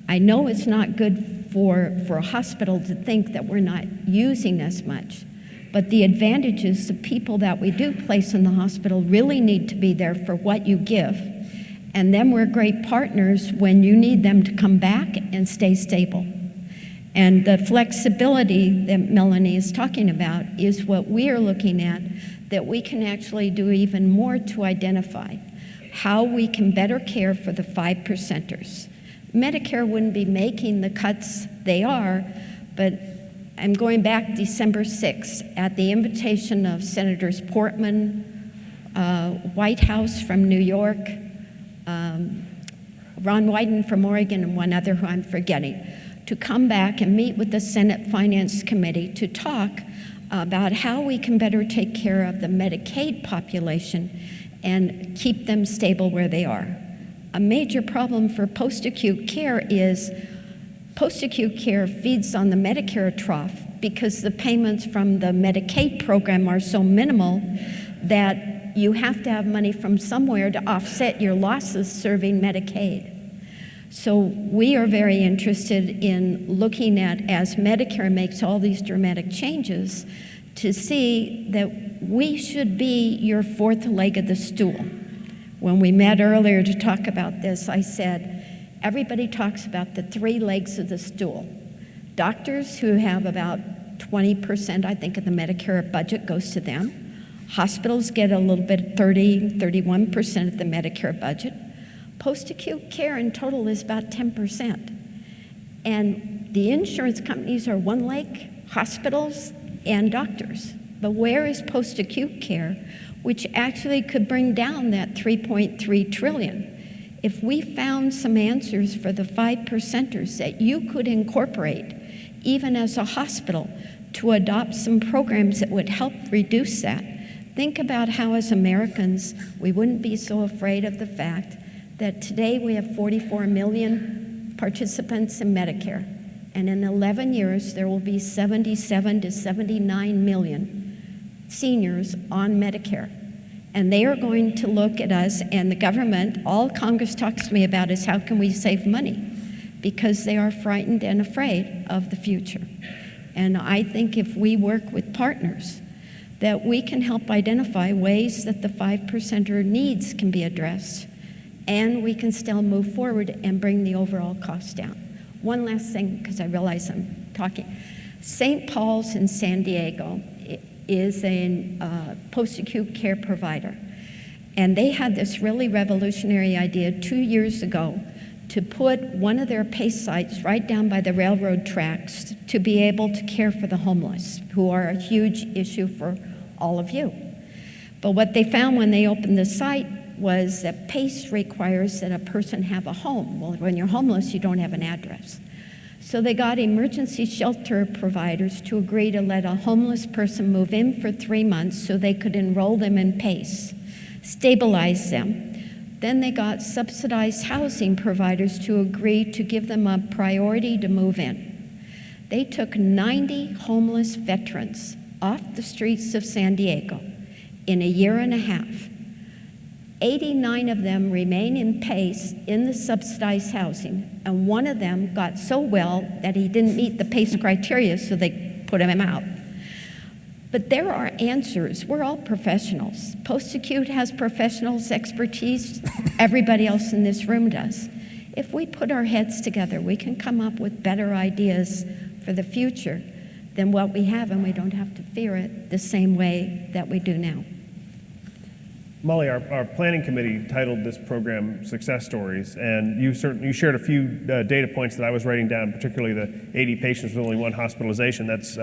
I know it's not good for a hospital to think that we're not using as much, but the advantages, the people that we do place in the hospital really need to be there for what you give. And then we're great partners when you need them to come back and stay stable. And the flexibility that Melanie is talking about is what we are looking at, that we can actually do even more to identify how we can better care for the 5%ers. Medicare wouldn't be making the cuts they are, but I'm going back December 6th at the invitation of Senators Portman, Whitehouse from New York, Ron Wyden from Oregon, and one other who I'm forgetting, to come back and meet with the Senate Finance Committee to talk about how we can better take care of the Medicaid population and keep them stable where they are. A major problem for post-acute care is post-acute care feeds on the Medicare trough because the payments from the Medicaid program are so minimal that you have to have money from somewhere to offset your losses serving Medicaid. So we are very interested in looking at, as Medicare makes all these dramatic changes, to see that we should be your fourth leg of the stool. When we met earlier to talk about this, I said, everybody talks about the 3 legs of the stool. Doctors, who have about 20%, I think, of the Medicare budget goes to them. Hospitals get a little bit, 31% of the Medicare budget. Post-acute care in total is about 10%. And the insurance companies are one leg, hospitals and doctors. But where is post-acute care, which actually could bring down that $3.3 trillion? If we found some answers for the 5%ers that you could incorporate, even as a hospital, to adopt some programs that would help reduce that, think about how as Americans, we wouldn't be so afraid of the fact that today we have 44 million participants in Medicare, and in 11 years there will be 77 to 79 million seniors on Medicare. And they are going to look at us, and the government, all Congress talks to me about is how can we save money, because they are frightened and afraid of the future. And I think if we work with partners, that we can help identify ways that the 5%er needs can be addressed, and we can still move forward and bring the overall cost down. One last thing, because I realize I'm talking. St. Paul's in San Diego is a post-acute care provider. And they had this really revolutionary idea 2 years ago to put one of their PACE sites right down by the railroad tracks to be able to care for the homeless, who are a huge issue for all of you. But what they found when they opened the site was that PACE requires that a person have a home. Well, when you're homeless, you don't have an address. So they got emergency shelter providers to agree to let a homeless person move in for 3 months so they could enroll them in PACE, stabilize them. Then they got subsidized housing providers to agree to give them a priority to move in. They took 90 homeless veterans off the streets of San Diego in a year and a half. 89 of them remain in PACE in the subsidized housing, and one of them got so well that he didn't meet the PACE criteria, so they put him out. But there are answers. We're all professionals. Post-acute has professionals' expertise. Everybody else in this room does. If we put our heads together, we can come up with better ideas for the future than what we have, and we don't have to fear it the same way that we do now. Molly, our planning committee titled this program Success Stories, and you shared a few data points that I was writing down, particularly the 80 patients with only 1 hospitalization. That's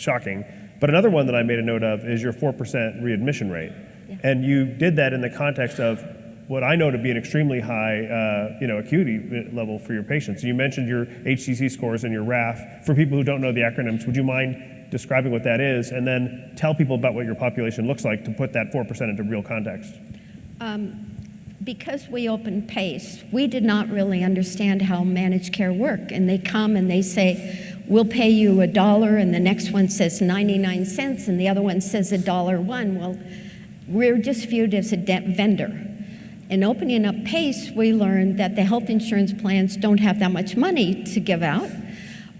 shocking. But another one that I made a note of is your 4% readmission rate. Yeah. And you did that in the context of what I know to be an extremely high acuity level for your patients. You mentioned your HCC scores and your RAF. For people who don't know the acronyms, would you mind describing what that is, and then tell people about what your population looks like to put that 4% into real context? Because we opened PACE, we did not really understand how managed care worked. And they come and they say, we'll pay you $1, and the next one says 99 cents, and the other one says $1.01. Well, we're just viewed as a vendor. In opening up PACE, we learned that the health insurance plans don't have that much money to give out,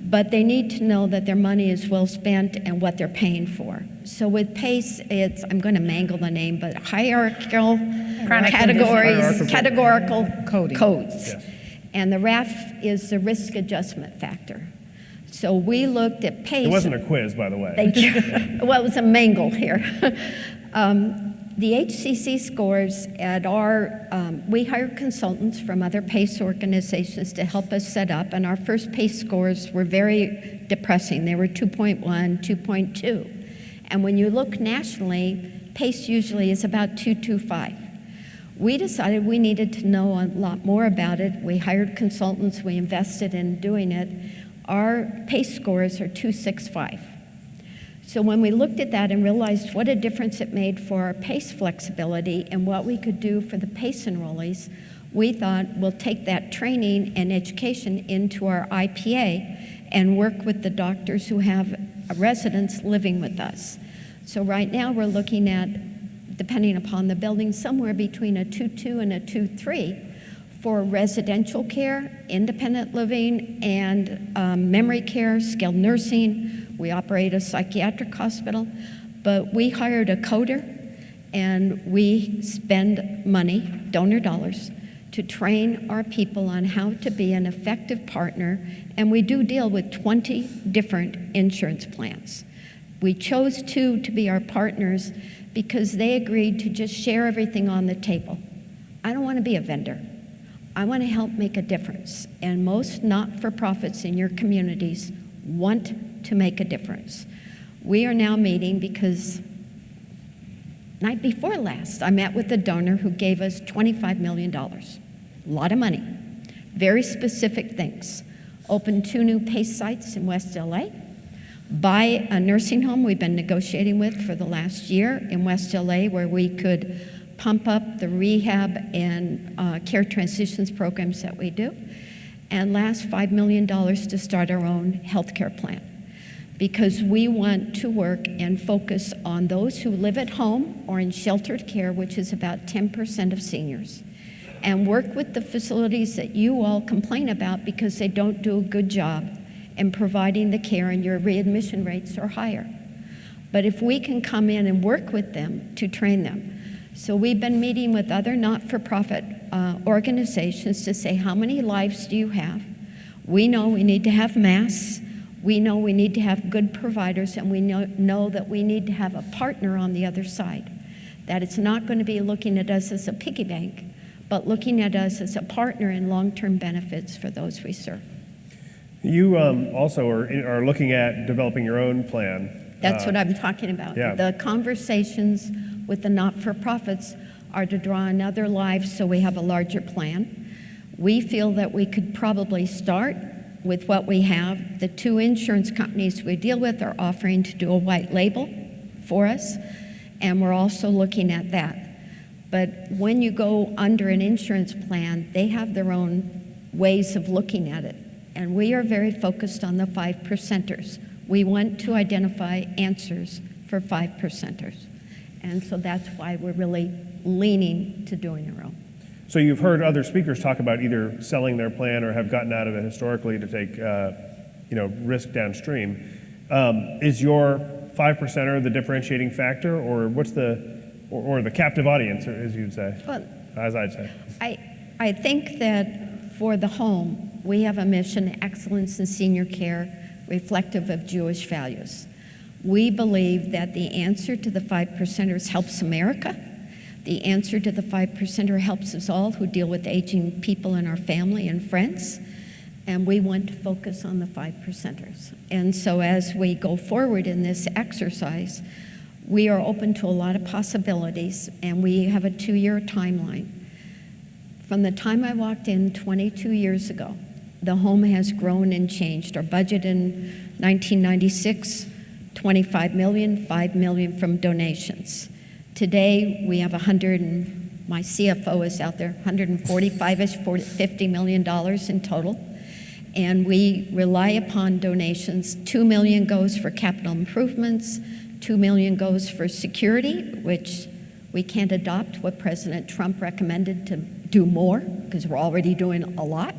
but they need to know that their money is well spent and what they're paying for. So with PACE, it's, I'm going to mangle the name, but hierarchical categories, categorical codes. Yes. And the RAF is the risk adjustment factor. So we looked at PACE. It wasn't a quiz, by the way. Thank you. Well, it was a mangle here. The HCC scores at we hired consultants from other PACE organizations to help us set up, and our first PACE scores were very depressing. They were 2.1, 2.2. And when you look nationally, PACE usually is about 2.25. We decided we needed to know a lot more about it. We hired consultants, we invested in doing it. Our PACE scores are 2.65. So when we looked at that and realized what a difference it made for our PACE flexibility and what we could do for the PACE enrollees, we thought we'll take that training and education into our IPA and work with the doctors who have residents living with us. So right now we're looking at, depending upon the building, somewhere between a 2.2 and a 2.3 for residential care, independent living, and memory care, skilled nursing. We operate a psychiatric hospital, but we hired a coder and we spend money, donor dollars, to train our people on how to be an effective partner, and we do deal with 20 different insurance plans. We chose 2 to be our partners because they agreed to just share everything on the table. I don't want to be a vendor. I want to help make a difference, and most not-for-profits in your communities want to make a difference. We are now meeting because night before last, I met with a donor who gave us $25 million. A lot of money, very specific things. Open 2 new PACE sites in West LA, buy a nursing home we've been negotiating with for the last year in West LA where we could pump up the rehab and care transitions programs that we do, and last $5 million to start our own healthcare plan, because we want to work and focus on those who live at home or in sheltered care, which is about 10% of seniors, and work with the facilities that you all complain about because they don't do a good job in providing the care and your readmission rates are higher. But if we can come in and work with them to train them. So we've been meeting with other not-for-profit organizations to say, how many lives do you have? We know we need to have masks. We know we need to have good providers, and we know that we need to have a partner on the other side. That it's not going to be looking at us as a piggy bank, but looking at us as a partner in long-term benefits for those we serve. You also are looking at developing your own plan. That's what I'm talking about. Yeah. The conversations with the not-for-profits are to draw in other lives so we have a larger plan. We feel that we could probably start with what we have. The 2 insurance companies we deal with are offering to do a white label for us, and we're also looking at that. But when you go under an insurance plan, they have their own ways of looking at it, and we are very focused on the 5%ers. We want to identify answers for 5%ers. And so that's why we're really leaning to doing our own. So you've heard other speakers talk about either selling their plan or have gotten out of it historically to take risk downstream. Is your 5%er the differentiating factor, or what's the captive audience, as you'd say, Well, as I'd say? I think that for the home, we have a mission, excellence in senior care, reflective of Jewish values. We believe that the answer to the 5%ers helps America. The answer to the 5%er helps us all who deal with aging people in our family and friends. And we want to focus on the 5%ers. And so as we go forward in this exercise, we are open to a lot of possibilities, and we have a 2-year timeline. From the time I walked in 22 years ago, the home has grown and changed. Our budget in 1996, $25 million, $5 million from donations. Today, we have my CFO is out there, $145-ish, $50 million in total. And we rely upon donations. $2 million goes for capital improvements, $2 million goes for security, which we can't adopt what President Trump recommended to do more, because we're already doing a lot.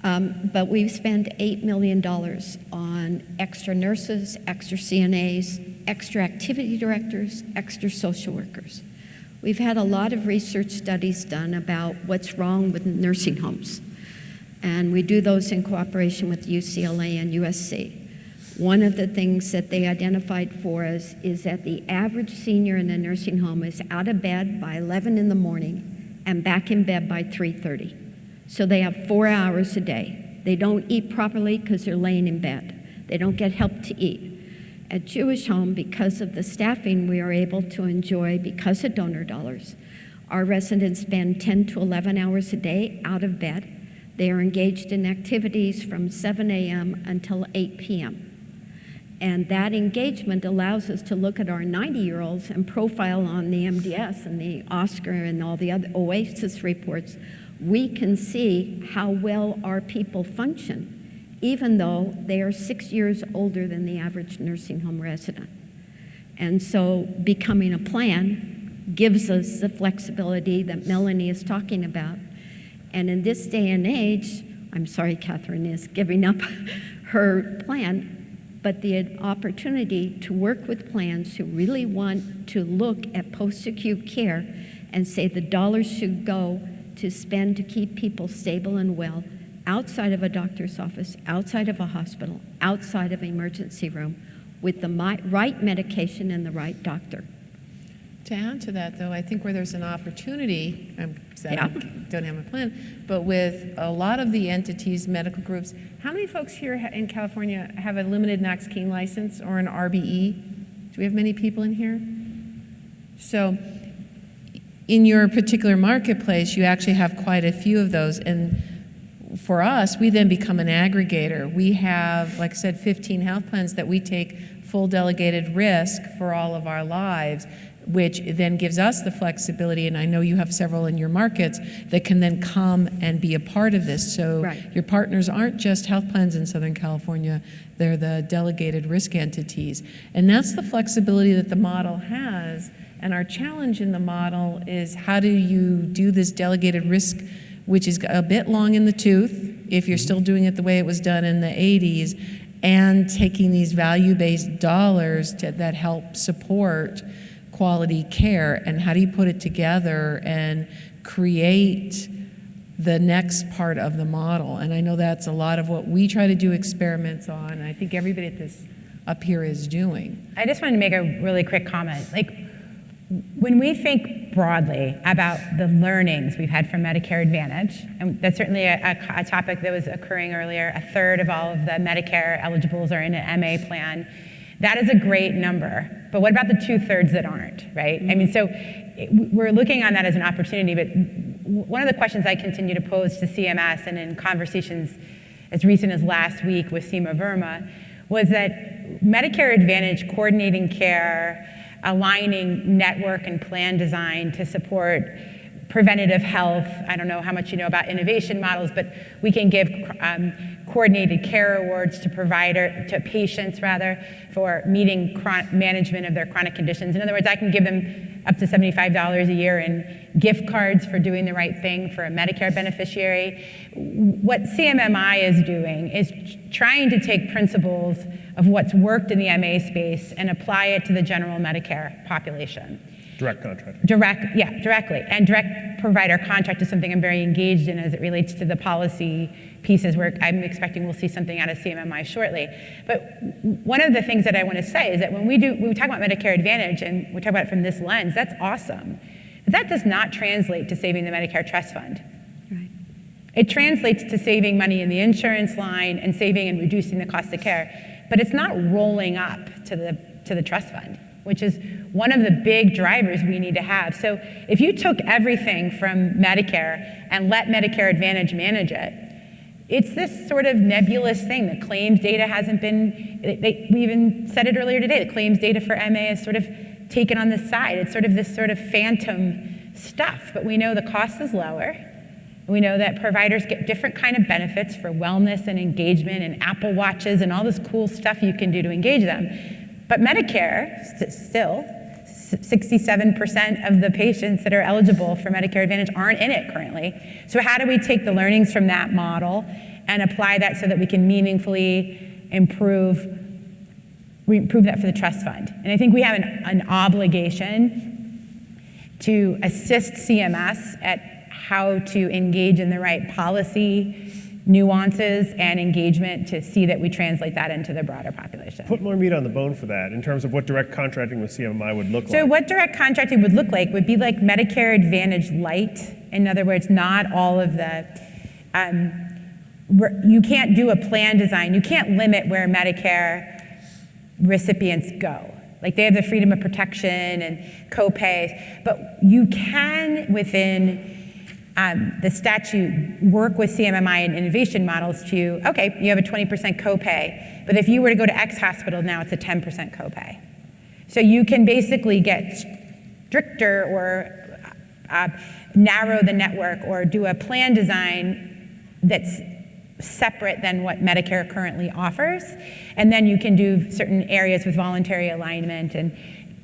But we've spent $8 million on extra nurses, extra CNAs, extra activity directors, extra social workers. We've had a lot of research studies done about what's wrong with nursing homes. And we do those in cooperation with UCLA and USC. One of the things that they identified for us is that the average senior in a nursing home is out of bed by 11 in the morning and back in bed by 3:30. So they have 4 hours a day. They don't eat properly because they're laying in bed. They don't get help to eat. At Jewish Home, because of the staffing we are able to enjoy because of donor dollars, our residents spend 10 to 11 hours a day out of bed. They are engaged in activities from 7 a.m. until 8 p.m. And that engagement allows us to look at our 90-year-olds and profile on the MDS and the Oscar and all the other OASIS reports. We can see how well our people function, even though they are 6 years older than the average nursing home resident. And so becoming a plan gives us the flexibility that Melanie is talking about. And in this day and age, I'm sorry Kathryne is giving up her plan, but the opportunity to work with plans who really want to look at post-acute care and say the dollars should go to spend to keep people stable and well outside of a doctor's office, outside of a hospital, outside of an emergency room, with the right medication and the right doctor. To add to that, though, I think where there's an opportunity, I don't have a plan, but with a lot of the entities, medical groups, how many folks here in California have a limited Knox-Keene license or an RBE? Do we have many people in here? So in your particular marketplace, you actually have quite a few of those. And for us, we then become an aggregator. We have, like I said, 15 health plans that we take full delegated risk for all of our lives, which then gives us the flexibility, and I know you have several in your markets, that can then come and be a part of this. So right. Your partners aren't just health plans in Southern California, they're the delegated risk entities. And that's the flexibility that the model has. And our challenge in the model is, how do you do this delegated risk, which is a bit long in the tooth, if you're still doing it the way it was done in the 80s, and taking these value-based dollars that help support quality care, and how do you put it together and create the next part of the model? And I know that's a lot of what we try to do experiments on, and I think everybody at this up here is doing. I just wanted to make a really quick comment. Like, when we think broadly about the learnings we've had from Medicare Advantage, and that's certainly a topic that was occurring earlier, a third of all of the Medicare eligibles are in an MA plan. That is a great number, but what about the 2/3 that aren't, right? I mean, so we're looking on that as an opportunity, but one of the questions I continue to pose to CMS, and in conversations as recent as last week with Seema Verma, was that Medicare Advantage coordinating care, aligning network and plan design to support preventative health. I don't know how much you know about innovation models, but we can give coordinated care awards to patients rather, for meeting management of their chronic conditions. In other words, I can give them up to $75 a year in gift cards for doing the right thing for a Medicare beneficiary. What CMMI is doing is trying to take principles of what's worked in the MA space and apply it to the general Medicare population. Direct contract. Directly. And direct provider contract is something I'm very engaged in as it relates to the policy pieces, where I'm expecting we'll see something out of CMMI shortly. But one of the things that I want to say is that when we talk about Medicare Advantage and we talk about it from this lens, that's awesome. But that does not translate to saving the Medicare Trust Fund. Right. It translates to saving money in the insurance line and saving and reducing the cost of care, but it's not rolling up to the trust fund, which is one of the big drivers we need to have. So if you took everything from Medicare and let Medicare Advantage manage it, it's this sort of nebulous thing. The claims data hasn't been, we even said it earlier today, the claims data for MA is sort of taken on the side. It's sort of this sort of phantom stuff, but we know the cost is lower. We know that providers get different kind of benefits for wellness and engagement and Apple Watches and all this cool stuff you can do to engage them. But Medicare, still, 67% of the patients that are eligible for Medicare Advantage aren't in it currently. So how do we take the learnings from that model and apply that so that we can meaningfully improve that for the trust fund? And I think we have an obligation to assist CMS at how to engage in the right policy nuances and engagement to see that we translate that into the broader population. Put more meat on the bone for that in terms of what direct contracting with CMMI would look like. So what direct contracting would look like would be like Medicare Advantage Light. In other words, not all of the, you can't do a plan design. You can't limit where Medicare recipients go. Like they have the freedom of protection and co-pays, but you can, within the statute, work with CMMI and innovation models to, okay, you have a 20% copay, but if you were to go to X hospital now, it's a 10% copay. So you can basically get stricter or narrow the network or do a plan design that's separate than what Medicare currently offers. And then you can do certain areas with voluntary alignment, and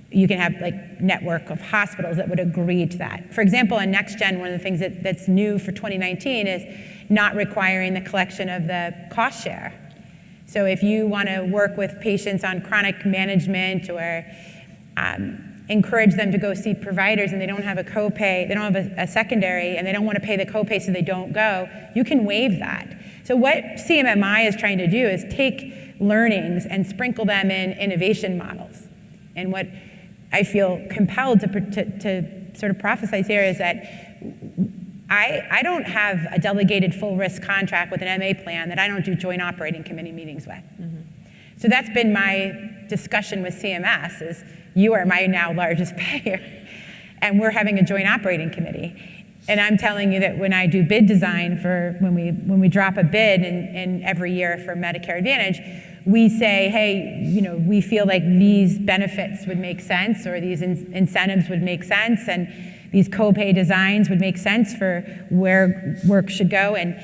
you can have like network of hospitals that would agree to that. For example, in NextGen, one of the things that's new for 2019 is not requiring the collection of the cost share. So if you want to work with patients on chronic management or encourage them to go see providers and they don't have a copay, they don't have a secondary, and they don't want to pay the copay so they don't go, you can waive that. So what CMMI is trying to do is take learnings and sprinkle them in innovation models. And what I feel compelled to sort of prophesize here is that I don't have a delegated full risk contract with an MA plan that I don't do joint operating committee meetings with. Mm-hmm. So that's been my discussion with CMS is you are my now largest payer and we're having a joint operating committee. And I'm telling you that when I do bid design for when we drop a bid in every year for Medicare Advantage, we say, hey, you know, we feel like these benefits would make sense or these incentives would make sense and these copay designs would make sense for where work should go. And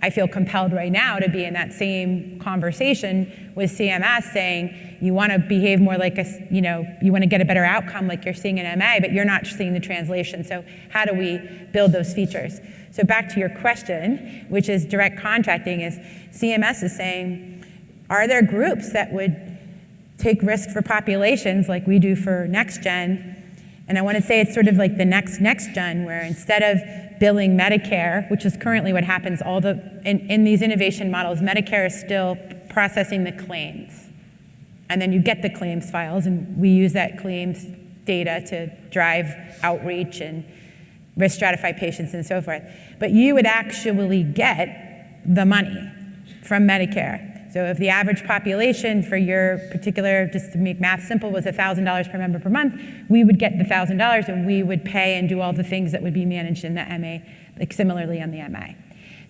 I feel compelled right now to be in that same conversation with CMS saying, you want to behave more like you want to get a better outcome like you're seeing in MA, but you're not seeing the translation. So how do we build those features? So back to your question, which is direct contracting, is CMS is saying, are there groups that would take risk for populations like we do for NextGen? And I want to say it's sort of like the NextGen, where instead of billing Medicare, which is currently what happens in these innovation models, Medicare is still processing the claims. And then you get the claims files, and we use that claims data to drive outreach and risk stratify patients and so forth. But you would actually get the money from Medicare. So if the average population for your particular, just to make math simple, was $1,000 per member per month, we would get the $1,000 and we would pay and do all the things that would be managed in the MA, like similarly on the MA.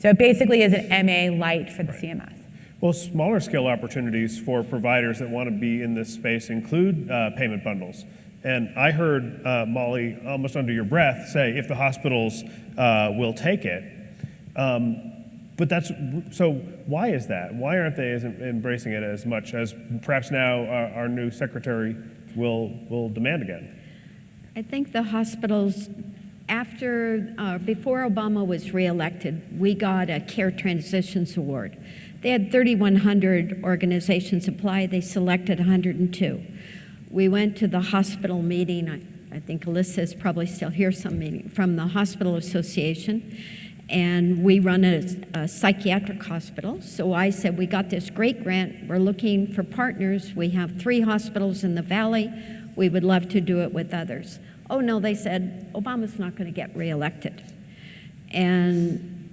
So it basically is an MA light for the CMS. Well, smaller scale opportunities for providers that want to be in this space include payment bundles. And I heard Molly, almost under your breath, say if the hospitals will take it. But so why is that? Why aren't they embracing it as much as perhaps now our new secretary will demand again? I think the hospitals, before Obama was reelected, we got a Care Transitions Award. They had 3,100 organizations apply. They selected 102. We went to the hospital meeting. I think Alyssa is probably still here, some meeting from the Hospital Association. And we run a psychiatric hospital. So I said, we got this great grant. We're looking for partners. We have 3 hospitals in the Valley. We would love to do it with others. Oh no, they said, Obama's not going to get reelected. And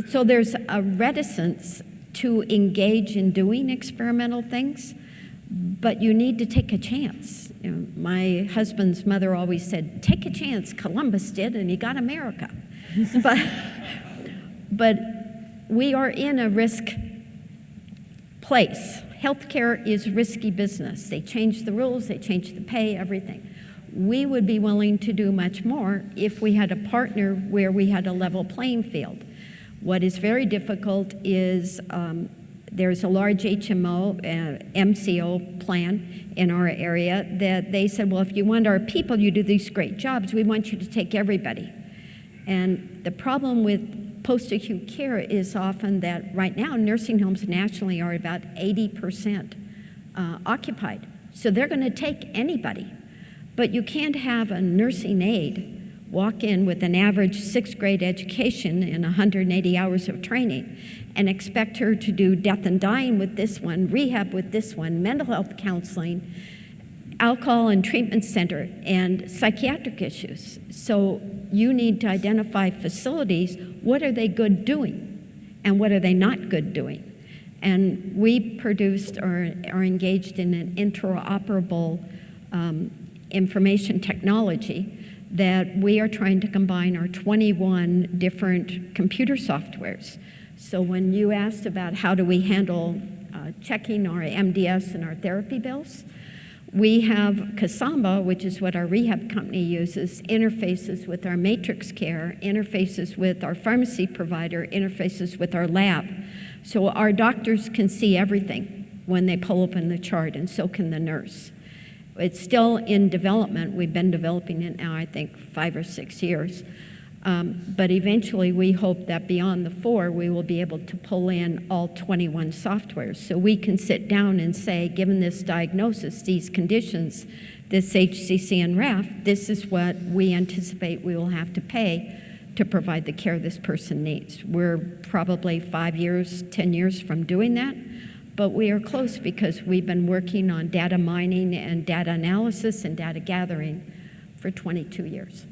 so there's a reticence to engage in doing experimental things, but you need to take a chance. You know, my husband's mother always said, take a chance. Columbus did, and he got America. But we are in a risk place. Healthcare is risky business. They change the rules, they change the pay, everything. We would be willing to do much more if we had a partner where we had a level playing field. What is very difficult is there's a large HMO, MCO plan in our area that they said, well, if you want our people, you do these great jobs, we want you to take everybody. And the problem with post-acute care is often that right now nursing homes nationally are about 80% occupied. So they're going to take anybody. But you can't have a nursing aide walk in with an average 6th grade education and 180 hours of training and expect her to do death and dying with this one, rehab with this one, mental health counseling, alcohol and treatment center, and psychiatric issues. So you need to identify facilities, what are they good doing and what are they not good doing? And we produced or are engaged in an interoperable information technology that we are trying to combine our 21 different computer softwares. So when you asked about how do we handle checking our MDS and our therapy bills, we have Kasamba, which is what our rehab company uses, interfaces with our matrix care, interfaces with our pharmacy provider, interfaces with our lab. So our doctors can see everything when they pull open the chart, and so can the nurse. It's still in development. We've been developing it now, I think, 5 or 6 years. But eventually, we hope that beyond the 4, we will be able to pull in all 21 softwares. So we can sit down and say, given this diagnosis, these conditions, this HCC and RAF, this is what we anticipate we will have to pay to provide the care this person needs. We're probably 5 years, 10 years from doing that, but we are close because we've been working on data mining and data analysis and data gathering for 22 years.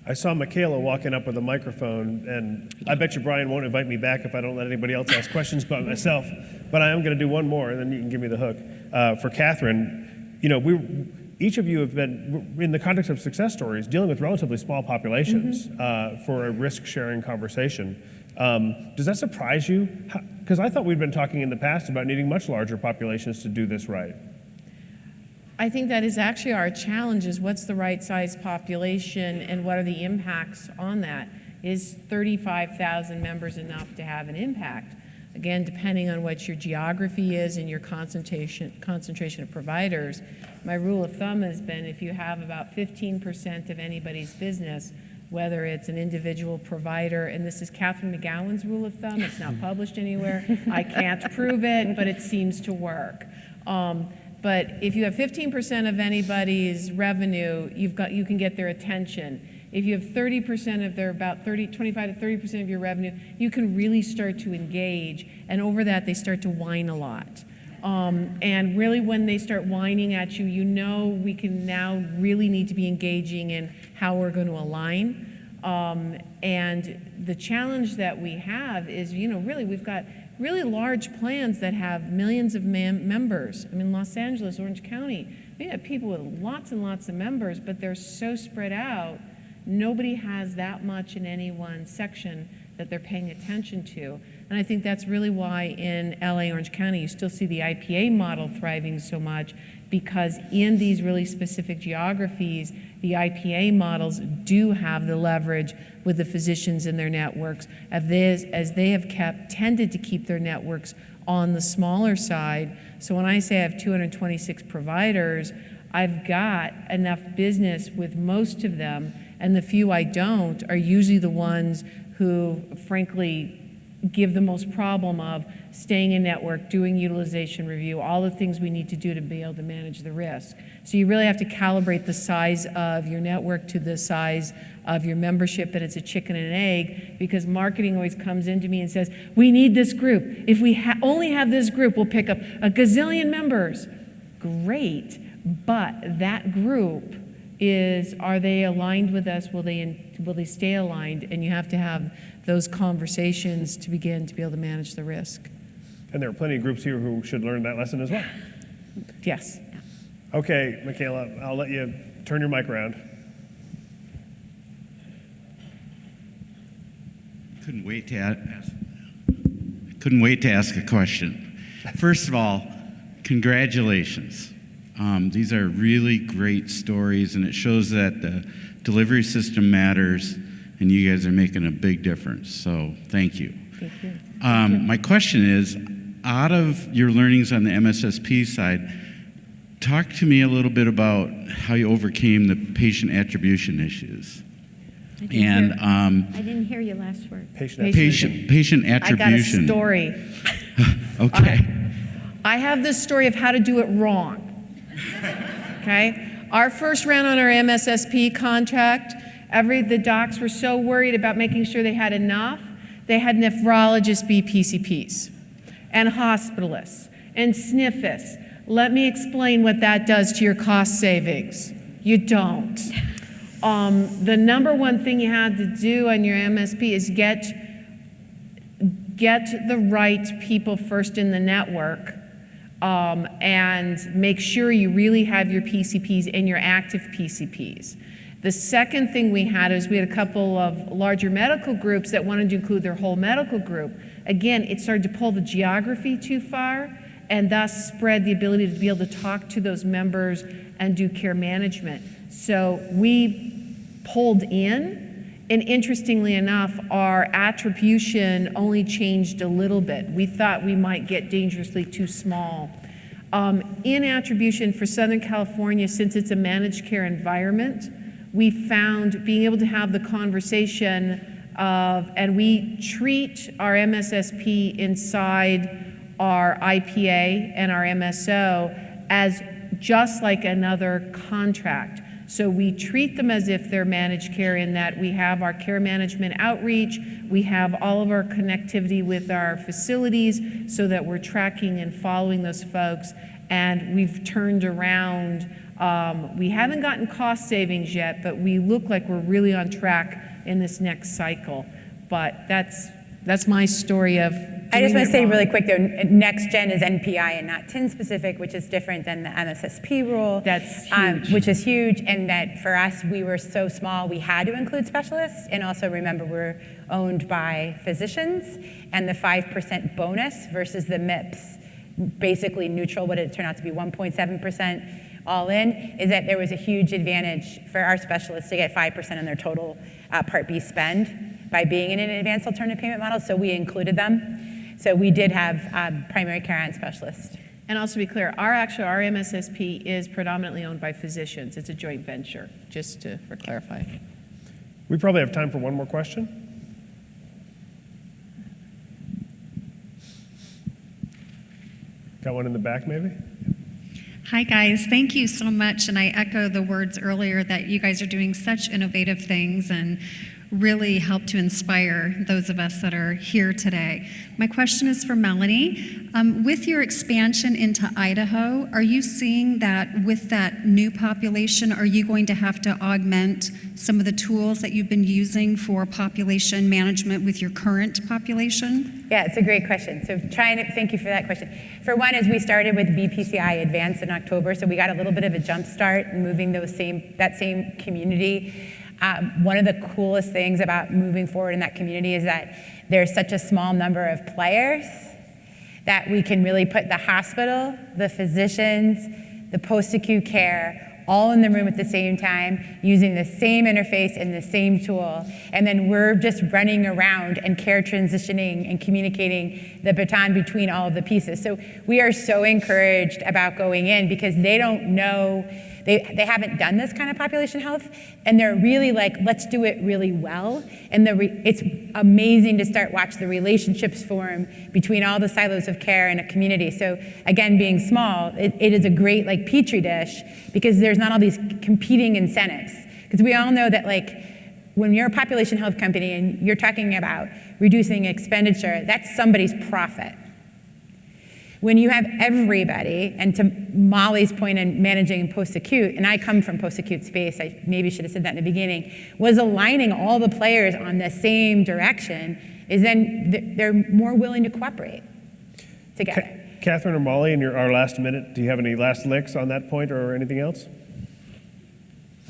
I saw Michaela walking up with a microphone, and I bet you Brian won't invite me back if I don't let anybody else ask questions about myself, but I am going to do one more, and then you can give me the hook. For Kathryne, you know, each of you have been, in the context of success stories, dealing with relatively small populations for a risk-sharing conversation. Does that surprise you? Because I thought we'd been talking in the past about needing much larger populations to do this right. I think that is actually our challenge, is what's the right size population and what are the impacts on that? Is 35,000 members enough to have an impact? Again, depending on what your geography is and your concentration of providers, my rule of thumb has been if you have about 15% of anybody's business, whether it's an individual provider, and this is Kathryne McGowan's rule of thumb, it's not published anywhere, I can't prove it, but it seems to work. But if you have 15% of anybody's revenue, you can get their attention. If you have 30% of their, about 25 to 30% of your revenue, you can really start to engage. And over that, they start to whine a lot. And really when they start whining at you, you know we can now really need to be engaging in how we're going to align. And the challenge that we have is, you know, really we've got really large plans that have millions of members. I mean, Los Angeles, Orange County, we have people with lots and lots of members, but they're so spread out, nobody has that much in any one section that they're paying attention to. And I think that's really why in LA, Orange County, you still see the IPA model thriving so much, because in these really specific geographies, the IPA models do have the leverage with the physicians in their networks, as they have tended to keep their networks on the smaller side. So when I say I have 226 providers, I've got enough business with most of them, and the few I don't are usually the ones who, frankly, give the most problem of staying in network, doing utilization review, all the things we need to do to be able to manage the risk. So you really have to calibrate the size of your network to the size of your membership, and it's a chicken and an egg, because marketing always comes into me and says, we need this group. If we only have this group, we'll pick up a gazillion members. Great, but that group are they aligned with us? Will they stay aligned? And you have to have those conversations to begin to be able to manage the risk. And there are plenty of groups here who should learn that lesson as well. Yes. Okay, Michaela, I'll let you turn your mic around. Couldn't wait to ask a question. First of all, congratulations. These are really great stories, and it shows that the delivery system matters, and you guys are making a big difference. So thank you. Thank you. My question is, out of your learnings on the MSSP side, talk to me a little bit about how you overcame the patient attribution issues. I didn't hear your last word. Patient attribution. I got a story. Okay. I have this story of how to do it wrong. Okay? Our first round on our MSSP contract, The docs were so worried about making sure they had enough. They had nephrologists be PCPs, and hospitalists, and SNFists. Let me explain what that does to your cost savings. You don't. The number one thing you had to do on your MSP is get the right people first in the network, and make sure you really have your PCPs and your active PCPs. The second thing we had is we had a couple of larger medical groups that wanted to include their whole medical group. Again, it started to pull the geography too far, and thus spread the ability to be able to talk to those members and do care management. So we pulled in, and interestingly enough, our attribution only changed a little bit. We thought we might get dangerously too small. In attribution for Southern California, since it's a managed care environment, we found being able to have the conversation of, and we treat our MSSP inside our IPA and our MSO as just like another contract. So we treat them as if they're managed care, in that we have our care management outreach, we have all of our connectivity with our facilities so that we're tracking and following those folks, and we've turned around. We haven't gotten cost savings yet, but we look like we're really on track in this next cycle. But that's my story of I just want to say really quick though, next gen is NPI and not TIN specific, which is different than the MSSP rule. That's huge. Which is huge, and that for us, we were so small, we had to include specialists, and also remember we're owned by physicians, and the 5% bonus versus the MIPS, basically neutral, what did it turn out to be, 1.7% all in, is that there was a huge advantage for our specialists to get 5% on their total Part B spend by being in an advanced alternative payment model, so we included them. So we did have primary care and specialists. And also to be clear, our MSSP is predominantly owned by physicians. It's a joint venture, just for clarify. We probably have time for one more question. Got one in the back, maybe? Hi, guys. Thank you so much. And I echo the words earlier that you guys are doing such innovative things and really help to inspire those of us that are here today. My question is for Melanie. With your expansion into Idaho, are you seeing that with that new population, are you going to have to augment some of the tools that you've been using for population management with your current population? Yeah, it's a great question. So thank you for that question. For one, is we started with BPCI Advanced in October, so we got a little bit of a jump start in moving that same community. One of the coolest things about moving forward in that community is that there's such a small number of players that we can really put the hospital, the physicians, the post-acute care, all in the room at the same time, using the same interface and the same tool. And then we're just running around and care transitioning and communicating the baton between all of the pieces. So we are so encouraged about going in because they don't know, they haven't done this kind of population health, and they're really like, let's do it really well. And it's amazing to watch the relationships form between all the silos of care in a community. So again, being small, it is a great like petri dish because there's not all these competing incentives. Because we all know that like when you're a population health company and you're talking about reducing expenditure, that's somebody's profit. When you have everybody, and to Molly's point in managing post-acute, and I come from post-acute space, I maybe should have said that in the beginning, was aligning all the players on the same direction, is then they're more willing to cooperate together. Kathryne or Molly, in our last minute, do you have any last licks on that point or anything else?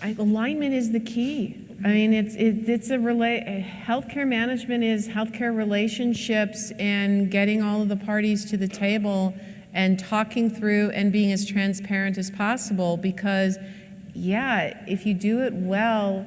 Alignment is the key. I mean, healthcare management is healthcare relationships and getting all of the parties to the table and talking through and being as transparent as possible because, yeah, if you do it well,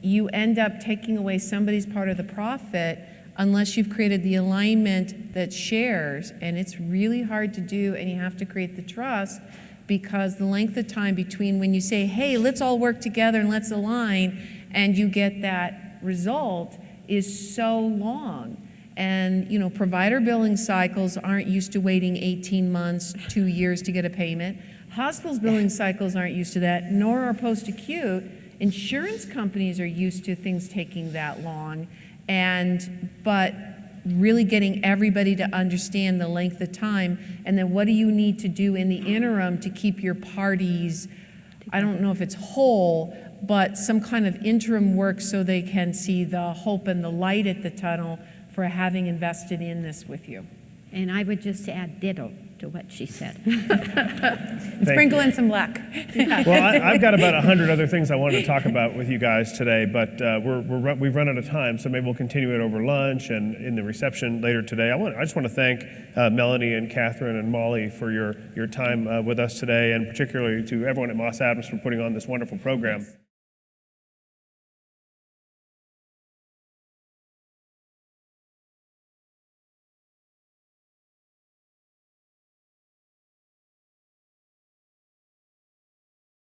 you end up taking away somebody's part of the profit unless you've created the alignment that shares, and it's really hard to do, and you have to create the trust because the length of time between when you say, hey, let's all work together and let's align, and you get that result is so long. And provider billing cycles aren't used to waiting 18 months, 2 years to get a payment. Hospitals billing cycles aren't used to that, nor are post-acute. Insurance companies are used to things taking that long, but really getting everybody to understand the length of time, and then what do you need to do in the interim to keep your parties, I don't know if it's whole, but some kind of interim work so they can see the hope and the light at the tunnel for having invested in this with you. And I would just add ditto to what she said. Sprinkle in some luck. Well, I've got about 100 other things I wanted to talk about with you guys today, but we've run out of time, so maybe we'll continue it over lunch and in the reception later today. I just want to thank Melanie and Kathryne and Molly for your time with us today, and particularly to everyone at Moss Adams for putting on this wonderful program.